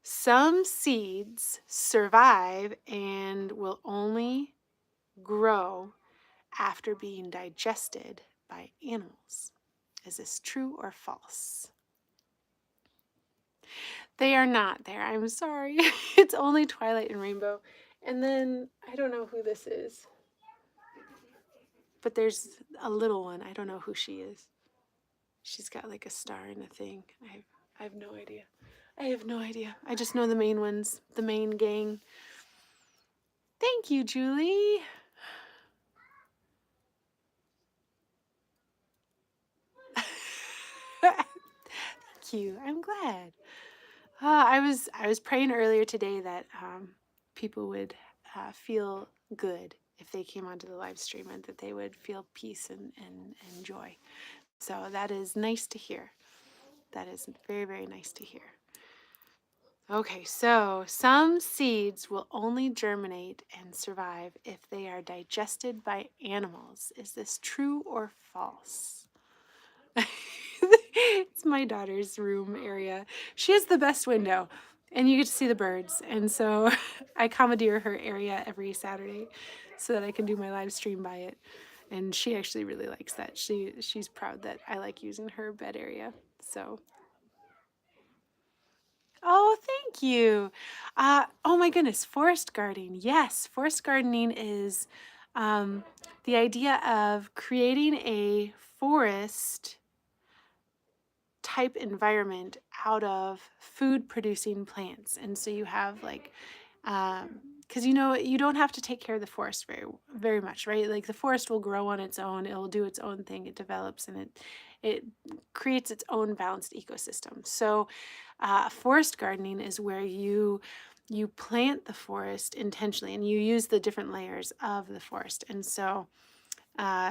Some seeds survive and will only grow after being digested by animals. Is this true or false? They are not there. I'm sorry. It's only Twilight and Rainbow. And then I don't know who this is. But there's a little one. I don't know who she is. She's got like a star and a thing. I have no idea. I have no idea. I just know the main ones, the main gang. Thank you, Julie. Thank you. I'm glad. I was praying earlier today that people would feel good if they came onto the live stream, and that they would feel peace and joy. So that is nice to hear. That is very, very nice to hear. Okay, so some seeds will only germinate and survive if they are digested by animals. Is this true or false? It's my daughter's room area. She has the best window, and you get to see the birds. And so I commandeer her area every Saturday so that I can do my live stream by it. And she actually really likes that. She's proud that I like using her bed area. So, oh, thank you. Oh my goodness, forest gardening. Yes, forest gardening is the idea of creating a forest type environment out of food producing plants. And so you have like, because you don't have to take care of the forest very much, right? Like the forest will grow on its own, it will do its own thing, it develops, and it creates its own balanced ecosystem. So forest gardening is where you plant the forest intentionally, and you use the different layers of the forest. And so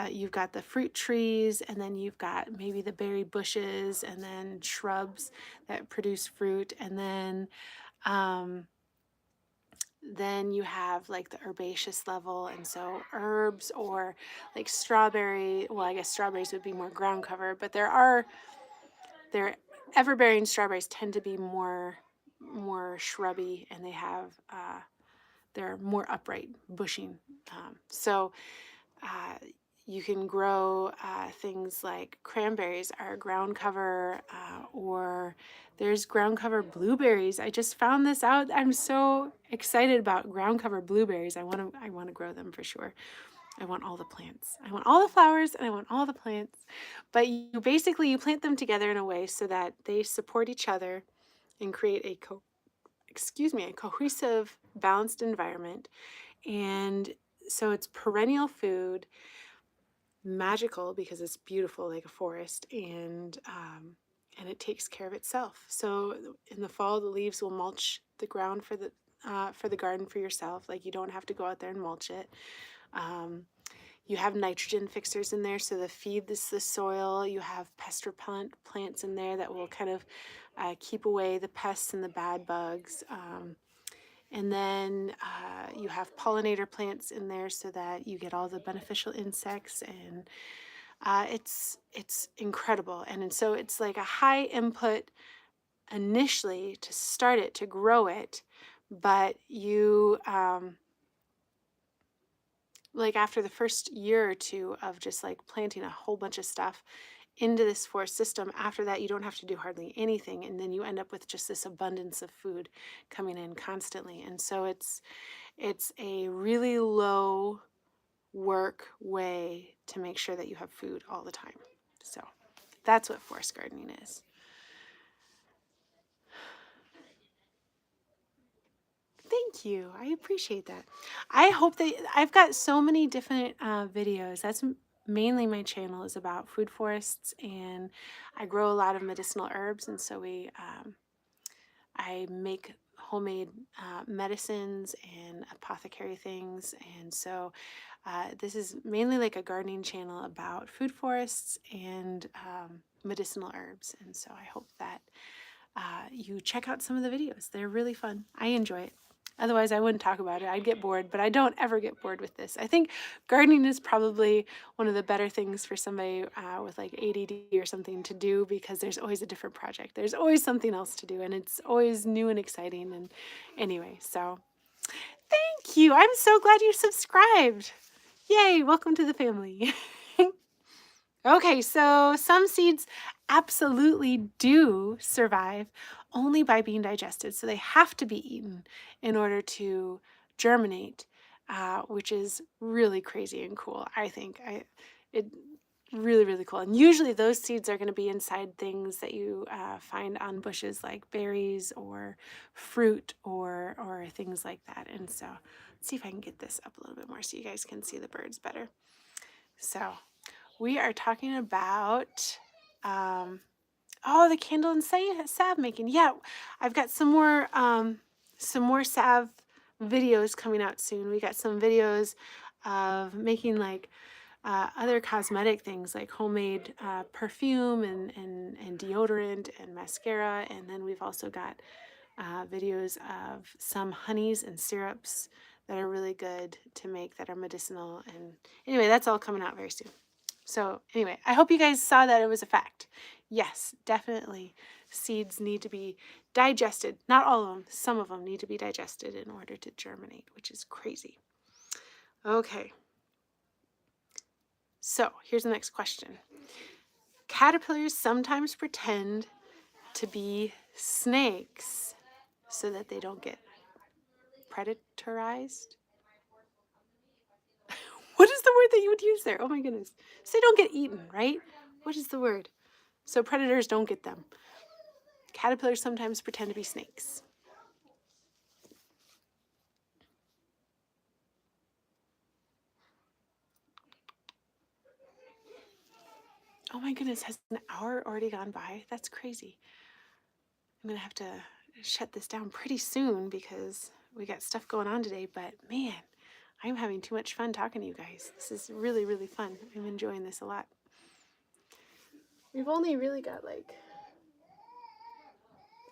you've got the fruit trees, and then you've got maybe the berry bushes, and then shrubs that produce fruit, and then you have like the herbaceous level, and so herbs or like strawberry. Well, I guess strawberries would be more ground cover, but their ever-bearing strawberries tend to be more shrubby, and they're more upright bushing. So you can grow things like cranberries are ground cover, or there's ground cover blueberries. I just found this out. I'm so excited about ground cover blueberries. I want to grow them for sure. I want all the plants. I want all the flowers, and I want all the plants. But you plant them together in a way so that they support each other and create a cohesive, balanced environment. And so it's perennial food. magical because it's beautiful like a forest, and it takes care of itself. So in the fall, the leaves will mulch the ground for the garden for yourself. Like you don't have to go out there and mulch it. You have nitrogen fixers in there, so the feed this the soil. You have pest repellent plants in there that will kind of keep away the pests and the bad bugs. And then you have pollinator plants in there so that you get all the beneficial insects, and it's incredible. And so it's like a high input initially to start it, to grow it, but you like after the first year or two of just like planting a whole bunch of stuff into this forest system, after that you don't have to do hardly anything, and then you end up with just this abundance of food coming in constantly. And so it's a really low work way to make sure that you have food all the time. So that's what forest gardening is. Thank you. I appreciate that. I hope that I've got so many different videos. That's mainly my channel is about food forests, and I grow a lot of medicinal herbs, and so I make homemade medicines and apothecary things, and so this is mainly like a gardening channel about food forests and medicinal herbs, and so I hope that you check out some of the videos. They're really fun. I enjoy it. Otherwise, I wouldn't talk about it. I'd get bored, but I don't ever get bored with this. I think gardening is probably one of the better things for somebody with like ADD or something to do, because there's always a different project. There's always something else to do, and it's always new and exciting. And anyway, so thank you. I'm so glad you subscribed. Yay, welcome to the family. Okay, so some seeds absolutely do survive only by being digested. So they have to be eaten in order to germinate, which is really crazy and cool. I think it really, really cool. And usually those seeds are going to be inside things that you find on bushes like berries or fruit or things like that. And so let's see if I can get this up a little bit more so you guys can see the birds better. So we are talking about, the candle and salve making. Yeah, I've got some more salve videos coming out soon. We got some videos of making like other cosmetic things like homemade perfume and deodorant and mascara. And then we've also got videos of some honeys and syrups that are really good to make, that are medicinal. And anyway, that's all coming out very soon. So anyway, I hope you guys saw that it was a fact. Yes, definitely seeds need to be digested. Not all of them, some of them need to be digested in order to germinate, which is crazy. Okay. So here's the next question. Caterpillars sometimes pretend to be snakes so that they don't get predatorized. What is the word that you would use there? Oh my goodness. So they don't get eaten, right? What is the word? So predators don't get them. Caterpillars sometimes pretend to be snakes. Oh my goodness, has an hour already gone by? That's crazy. I'm going to have to shut this down pretty soon because we got stuff going on today, but man, I'm having too much fun talking to you guys. This is really, really fun. I'm enjoying this a lot. We've only really got like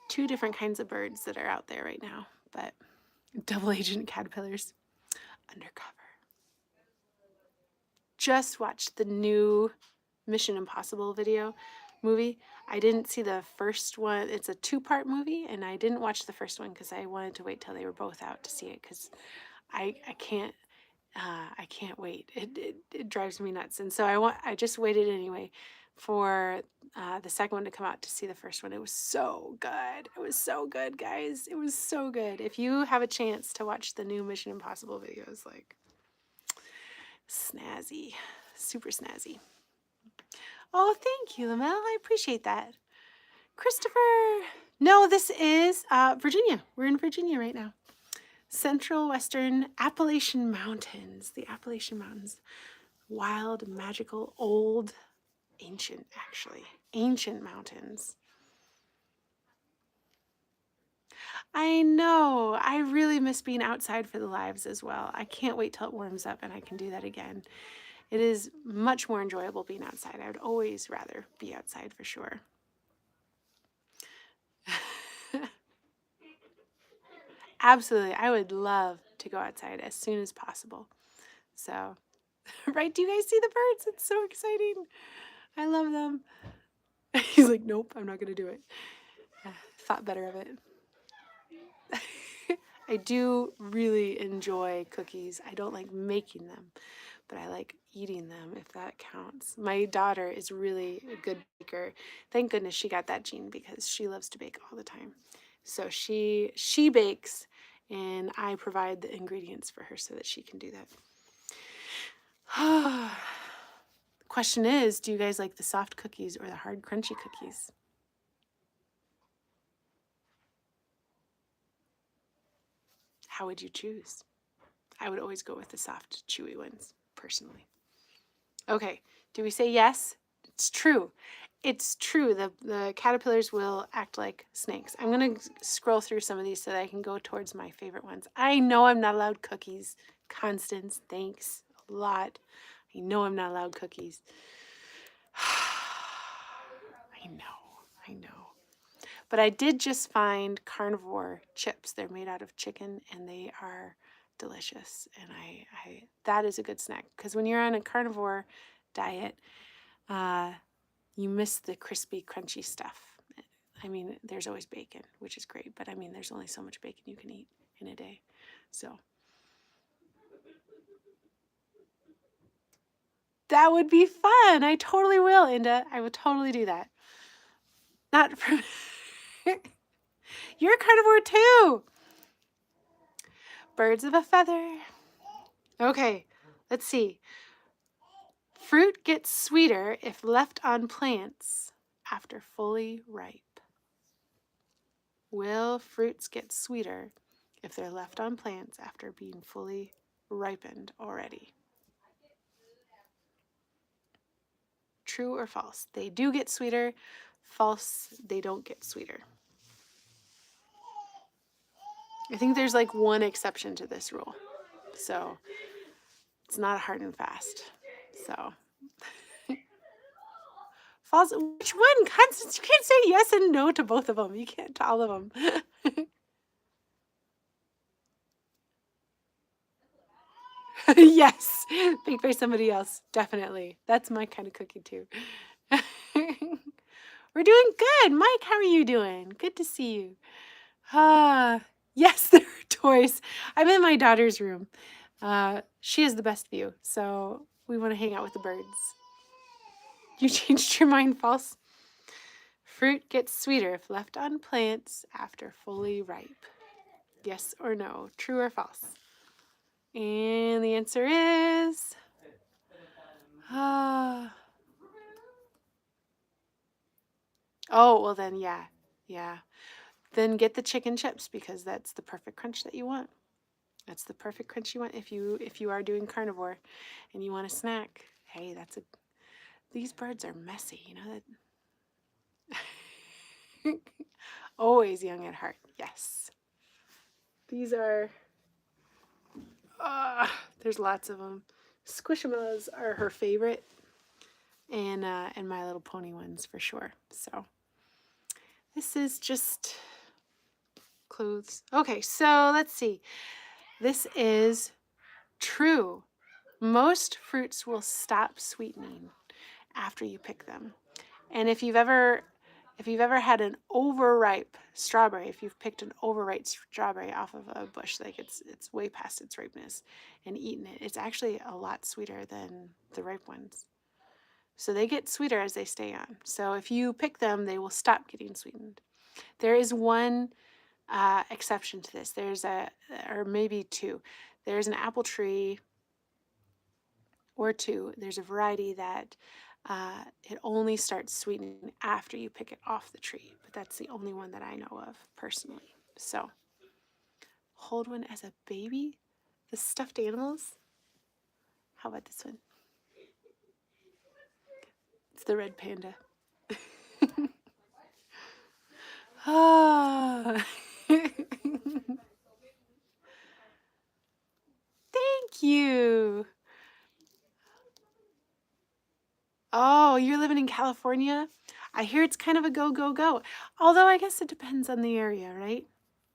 2 different kinds of birds that are out there right now, but double agent caterpillars, undercover. Just watched the new Mission Impossible movie. I didn't see the first one. It's a 2-part movie, and I didn't watch the first one because I wanted to wait till they were both out to see it, because I can't wait. It drives me nuts, and so I just waited anyway for the second one to come out to see the first one. It was so good. It was so good, guys. It was so good. If you have a chance to watch the new Mission Impossible videos, like snazzy, super snazzy. Oh, thank you, Lamel. I appreciate that. Christopher. No, this is Virginia. We're in Virginia right now. Central Western Appalachian Mountains. The Appalachian Mountains. wild, magical, old, ancient, actually, ancient mountains. I know. I really miss being outside for the lives as well. I can't wait till it warms up and I can do that again. It is much more enjoyable being outside. I would always rather be outside for sure. Absolutely. I would love to go outside as soon as possible. So, right? Do you guys see the birds? It's so exciting. I love them. He's like, nope, I'm not going to do it. Thought better of it. I do really enjoy cookies. I don't like making them, but I like eating them, if that counts. My daughter is really a good baker. Thank goodness she got that gene because she loves to bake all the time. So she bakes and I provide the ingredients for her so that she can do that. The question is, do you guys like the soft cookies or the hard crunchy cookies? How would you choose? I would always go with the soft, chewy ones, personally. Okay, do we say yes? It's true. It's true. The caterpillars will act like snakes. I'm going to scroll through some of these so that I can go towards my favorite ones. I know I'm not allowed cookies. Constance, thanks a lot. I know I'm not allowed cookies. I know. But I did just find carnivore chips. They're made out of chicken and they are delicious. And I that is a good snack because when you're on a carnivore diet, you miss the crispy, crunchy stuff. I mean, there's always bacon, which is great, but I mean, there's only so much bacon you can eat in a day. So that would be fun. I totally will, Inda. I would totally do that. Not for You're a carnivore too. Birds of a feather. Okay, let's see. Fruit gets sweeter if left on plants after fully ripe. Will fruits get sweeter if they're left on plants after being fully ripened already? True or false? They do get sweeter. False, they don't get sweeter. I think there's like one exception to this rule. So it's not hard and fast. So false. Which one? Constance, you can't say yes and no to both of them. You can't to all of them. Yes, baked by somebody else. Definitely. That's my kind of cookie too. We're doing good. Mike, how are you doing? Good to see you. Yes, there are toys. I'm in my daughter's room. She has the best view, so we want to hang out with the birds. You changed your mind, false? Fruit gets sweeter if left on plants after fully ripe. Yes or no? True or false? And the answer is... oh, well then, yeah. Then get the chicken chips because that's the perfect crunch that you want. That's the perfect crunch you want if you are doing carnivore and you want a snack. Hey, these birds are messy, you know that. Always young at heart. Yes. These are there's lots of them. Squishamallows are her favorite, and My Little Pony ones for sure. So this is just clothes. Okay, so let's see. This is true. Most fruits will stop sweetening after you pick them. And if you've ever had an overripe strawberry, if you've picked an overripe strawberry off of a bush, like it's way past its ripeness, and eaten it, it's actually a lot sweeter than the ripe ones. So they get sweeter as they stay on. So if you pick them, they will stop getting sweetened. There is one exception to this. Or maybe two. There's an apple tree or two. There's a variety that it only starts sweetening after you pick it off the tree, but that's the only one that I know of personally. So hold one as a baby. The stuffed animals. How about this one? It's the red panda. Ah. Thank you. Oh, you're living in California? I hear it's kind of a go, go, go. Although I guess it depends on the area, right?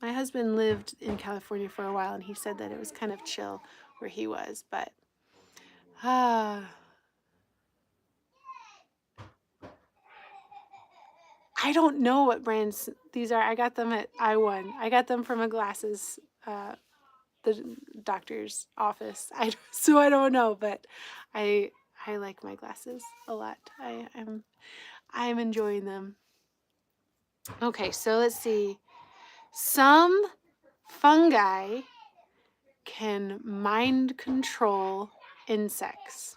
My husband lived in California for a while and he said that it was kind of chill where he was, but I don't know what brands these are. I got them at I1. I got them from a glasses the doctor's office. So I don't know, but I like my glasses a lot. I'm enjoying them. Okay, so let's see. Some fungi can mind control insects.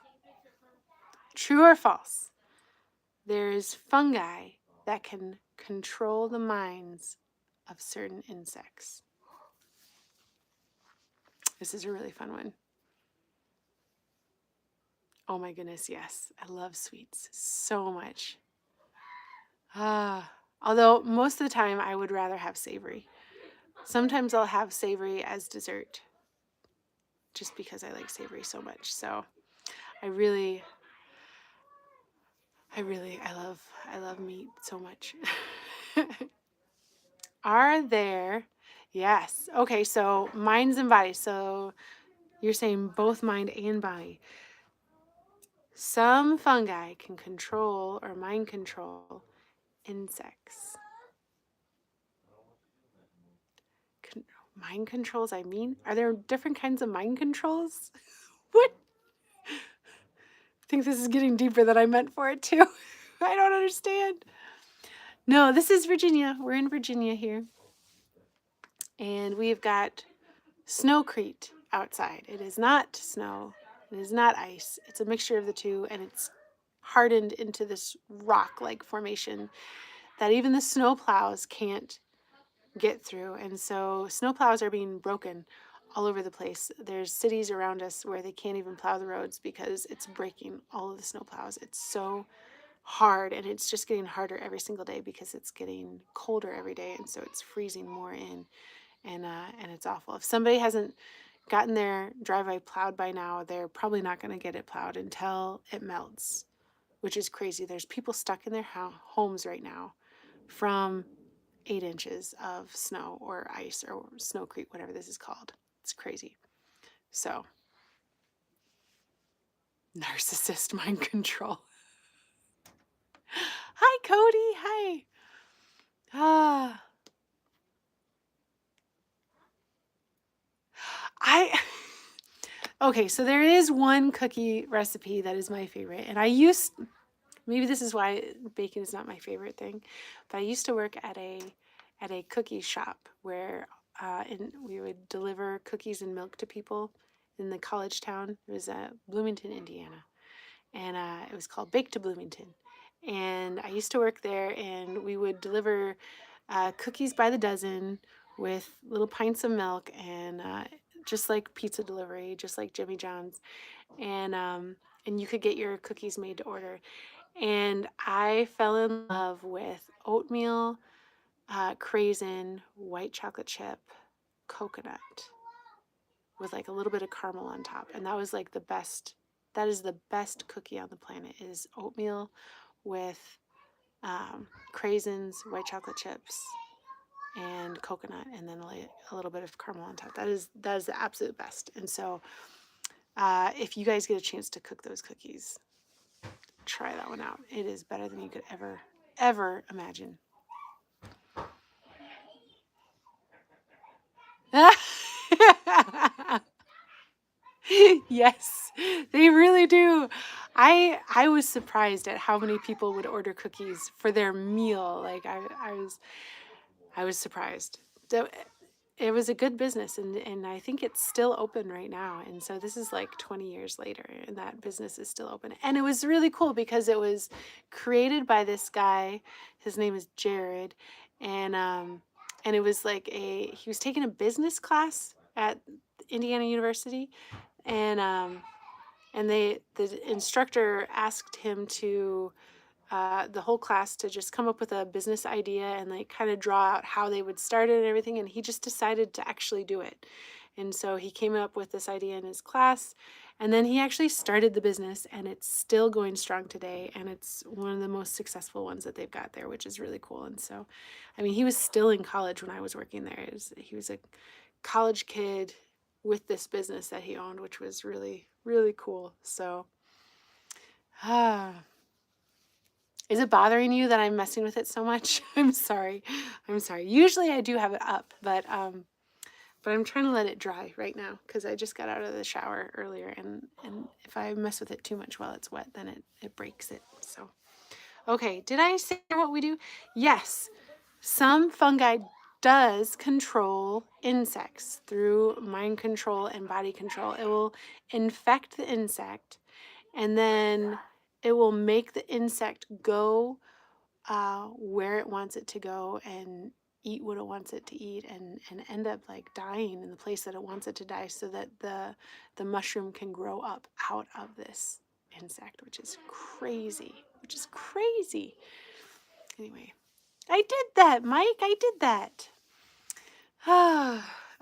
True or false? There's fungi that can control the minds of certain insects. This is a really fun one. Oh my goodness, yes. I love sweets so much. Although most of the time I would rather have savory. Sometimes I'll have savory as dessert just because I like savory so much. So I love meat so much. Are there, yes. Okay, so minds and bodies. So you're saying both mind and body. Some fungi can control or mind control insects. Mind controls, I mean? Are there different kinds of mind controls? What? I think this is getting deeper than I meant for it to. I don't understand. No, this is Virginia. We're in Virginia here. And we've got snowcrete outside. It is not snow. It is not ice. It's a mixture of the two, and it's hardened into this rock-like formation that even the snow plows can't get through. And so snow plows are being broken all over the place. There's cities around us where they can't even plow the roads because it's breaking all of the snow plows. It's so hard, and it's just getting harder every single day because it's getting colder every day, and so it's freezing more in, and it's awful. If somebody hasn't gotten their driveway plowed by now, they're probably not going to get it plowed until it melts, which is crazy. There's people stuck in their homes right now from 8 inches of snow or ice or snowcrete, whatever this is called. It's crazy. So, narcissist mind control. Hi, Cody. Hi. Okay, so there is one cookie recipe that is my favorite, and maybe this is why bacon is not my favorite thing, but I used to work at a cookie shop where we would deliver cookies and milk to people in the college town. It was Bloomington, Indiana, and it was called Bake to Bloomington. And I used to work there, and we would deliver cookies by the dozen with little pints of milk, and just like pizza delivery, just like Jimmy John's, and you could get your cookies made to order. And I fell in love with oatmeal, craisin, white chocolate chip, coconut with like a little bit of caramel on top, and that was like the best. That is the best cookie on the planet. Is oatmeal with craisins, white chocolate chips, and coconut, and then a little bit of caramel on top. That is the absolute best. And so, if you guys get a chance to cook those cookies, try that one out. It is better than you could ever imagine. Yes, they really do. I was surprised at how many people would order cookies for their meal. Like I was surprised. So it was a good business, and I think it's still open right now. And so this is like 20 years later, and that business is still open. And it was really cool because it was created by this guy. His name is Jared, and it was like he was taking a business class at Indiana University, and the instructor asked him to the whole class to just come up with a business idea and like kind of draw out how they would start it and everything. And he just decided to actually do it. And so he came up with this idea in his class, and then he actually started the business, and it's still going strong today. And it's one of the most successful ones that they've got there, which is really cool. And so, I mean, he was still in college when I was working there. He was a college kid with this business that he owned, which was really, really cool. So, is it bothering you that I'm messing with it so much? I'm sorry. I'm sorry. Usually I do have it up, but I'm trying to let it dry right now because I just got out of the shower earlier, and if I mess with it too much while it's wet, then it breaks it. So, okay, did I say what we do? Yes. Some fungi does control insects through mind control and body control. It will infect the insect, and then it will make the insect go where it wants it to go and eat what it wants it to eat, and end up like dying in the place that it wants it to die, so that the mushroom can grow up out of this insect, which is crazy. Anyway, I did that, Mike. I did that.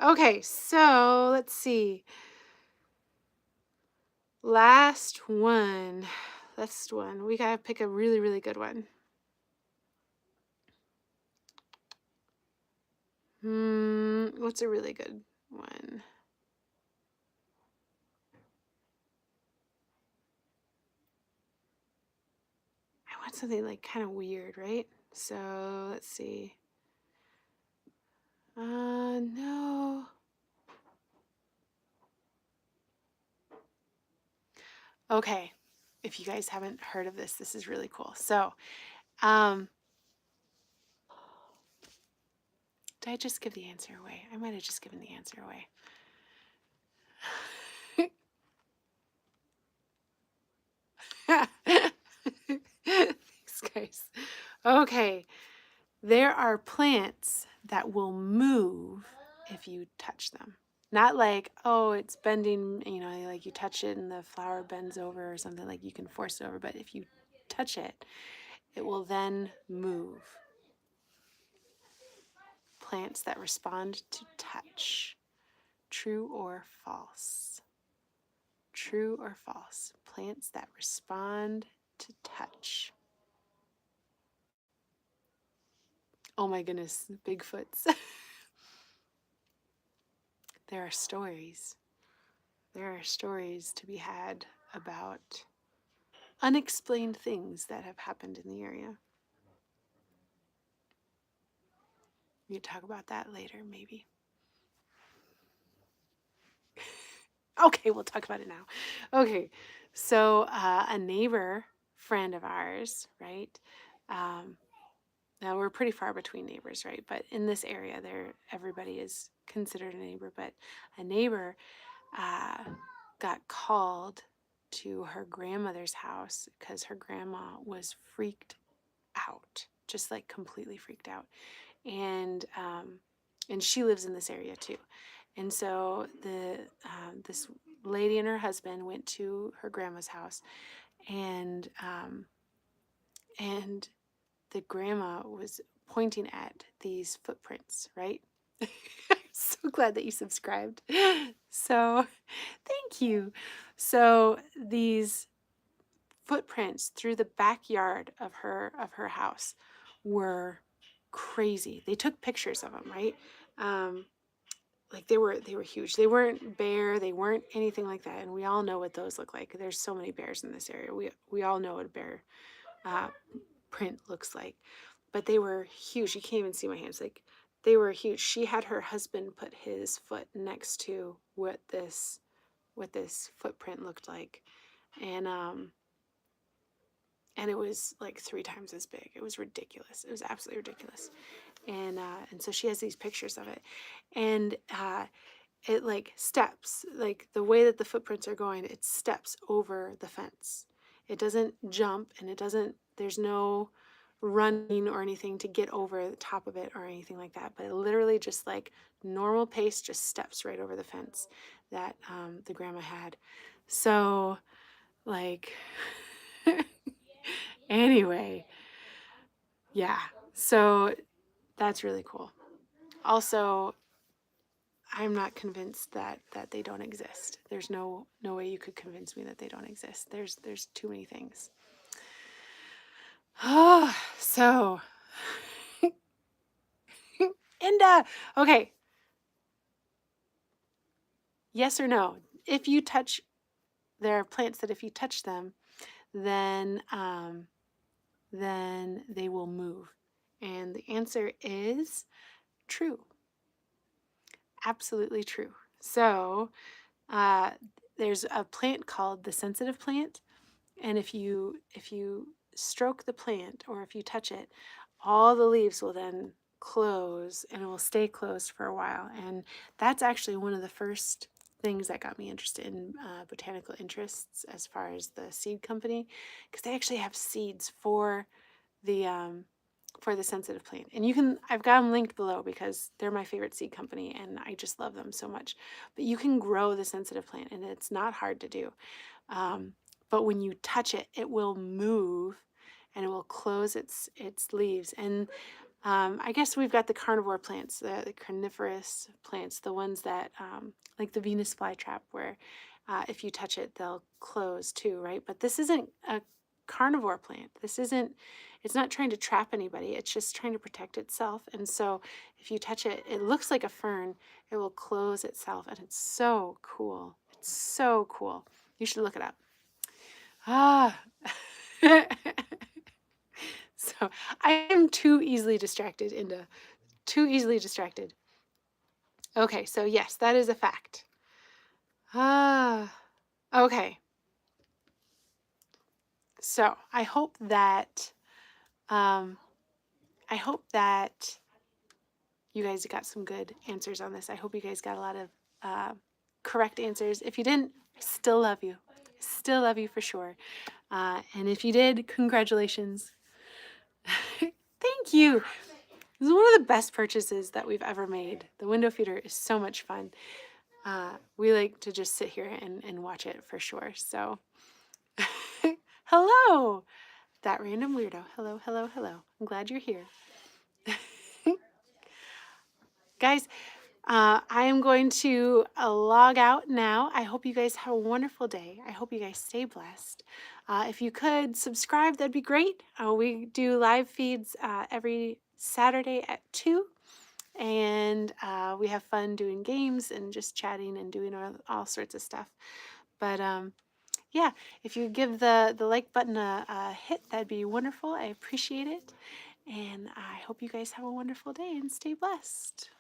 Okay, so let's see. Last one. We gotta pick a really, really good one. What's a really good one? I want something like kind of weird, right? So let's see. No. Okay. If you guys haven't heard of this, this is really cool. So, did I just give the answer away? I might have just given the answer away. Thanks, guys. Okay. There are plants that will move if you touch them. Not like, oh, it's bending, like you touch it and the flower bends over or something, like you can force it over. But if you touch it, it will then move. Plants that respond to touch. True or false? True or false? Plants that respond to touch. Oh my goodness, Bigfoots. There are stories. There are stories to be had about unexplained things that have happened in the area. We could talk about that later, maybe. Okay, we'll talk about it now. Okay, so a neighbor friend of ours, right? Now we're pretty far between neighbors, right? But in this area, everybody is considered a neighbor. But a neighbor got called to her grandmother's house because her grandma was freaked out, just like completely freaked out, and she lives in this area too. And so this lady and her husband went to her grandma's house, and the grandma was pointing at these footprints, right? I'm so glad that you subscribed. So, thank you. So these footprints through the backyard of her house were crazy. They took pictures of them, right? Like they were huge. They weren't bare. They weren't anything like that. And we all know what those look like. There's so many bears in this area. We all know what a bear print looks like. But they were huge. You can't even see my hands. Like they were huge. She had her husband put his foot next to what this footprint looked like, and it was like 3 times as big. It was ridiculous. It was absolutely ridiculous. And so she has these pictures of it, and it like steps, like the way that the footprints are going, it steps over the fence. It doesn't jump, and there's no running or anything to get over the top of it or anything like that, but it literally just like normal pace just steps right over the fence that the grandma had. So like Anyway, yeah, so that's really cool. Also, I'm not convinced that they don't exist. There's no way you could convince me that they don't exist. There's too many things. Oh, so Inda. Okay. Yes or no? If you touch, there are plants that if you touch them, then then they will move. And the answer is true. Absolutely true. So uh, there's a plant called the sensitive plant, and if you stroke the plant or if you touch it, all the leaves will then close and it will stay closed for a while. And that's actually one of the first things that got me interested in botanical interests as far as the seed company, because they actually have seeds the for the sensitive plant. And I've got them linked below because they're my favorite seed company and I just love them so much. But you can grow the sensitive plant and it's not hard to do. Um, but when you touch it, it will move and it will close its leaves. And I guess we've got the carnivore plants, the carnivorous plants, the ones that, like the Venus flytrap, where if you touch it, they'll close too, right? But this isn't a carnivore plant. It's not trying to trap anybody. It's just trying to protect itself. And so if you touch it, it looks like a fern. It will close itself. And it's so cool. It's so cool. You should look it up. Ah. So I am too easily distracted into too easily distracted. Okay, so yes, that is a fact. Ah, okay. So um, I hope that you guys got some good answers on this. I hope you guys got a lot of correct answers. If you didn't, I still love you. I still love you for sure. And if you did, congratulations. Thank you. This is one of the best purchases that we've ever made. The window feeder is so much fun. We like to just sit here and watch it for sure. So, hello, that random weirdo. Hello, hello, hello. I'm glad you're here. Guys, I am going to log out now. I hope you guys have a wonderful day. I hope you guys stay blessed. If you could subscribe, that'd be great. We do live feeds every Saturday at 2. And we have fun doing games and just chatting and doing all sorts of stuff. But yeah, if you give the like button a hit, that'd be wonderful. I appreciate it. And I hope you guys have a wonderful day and stay blessed.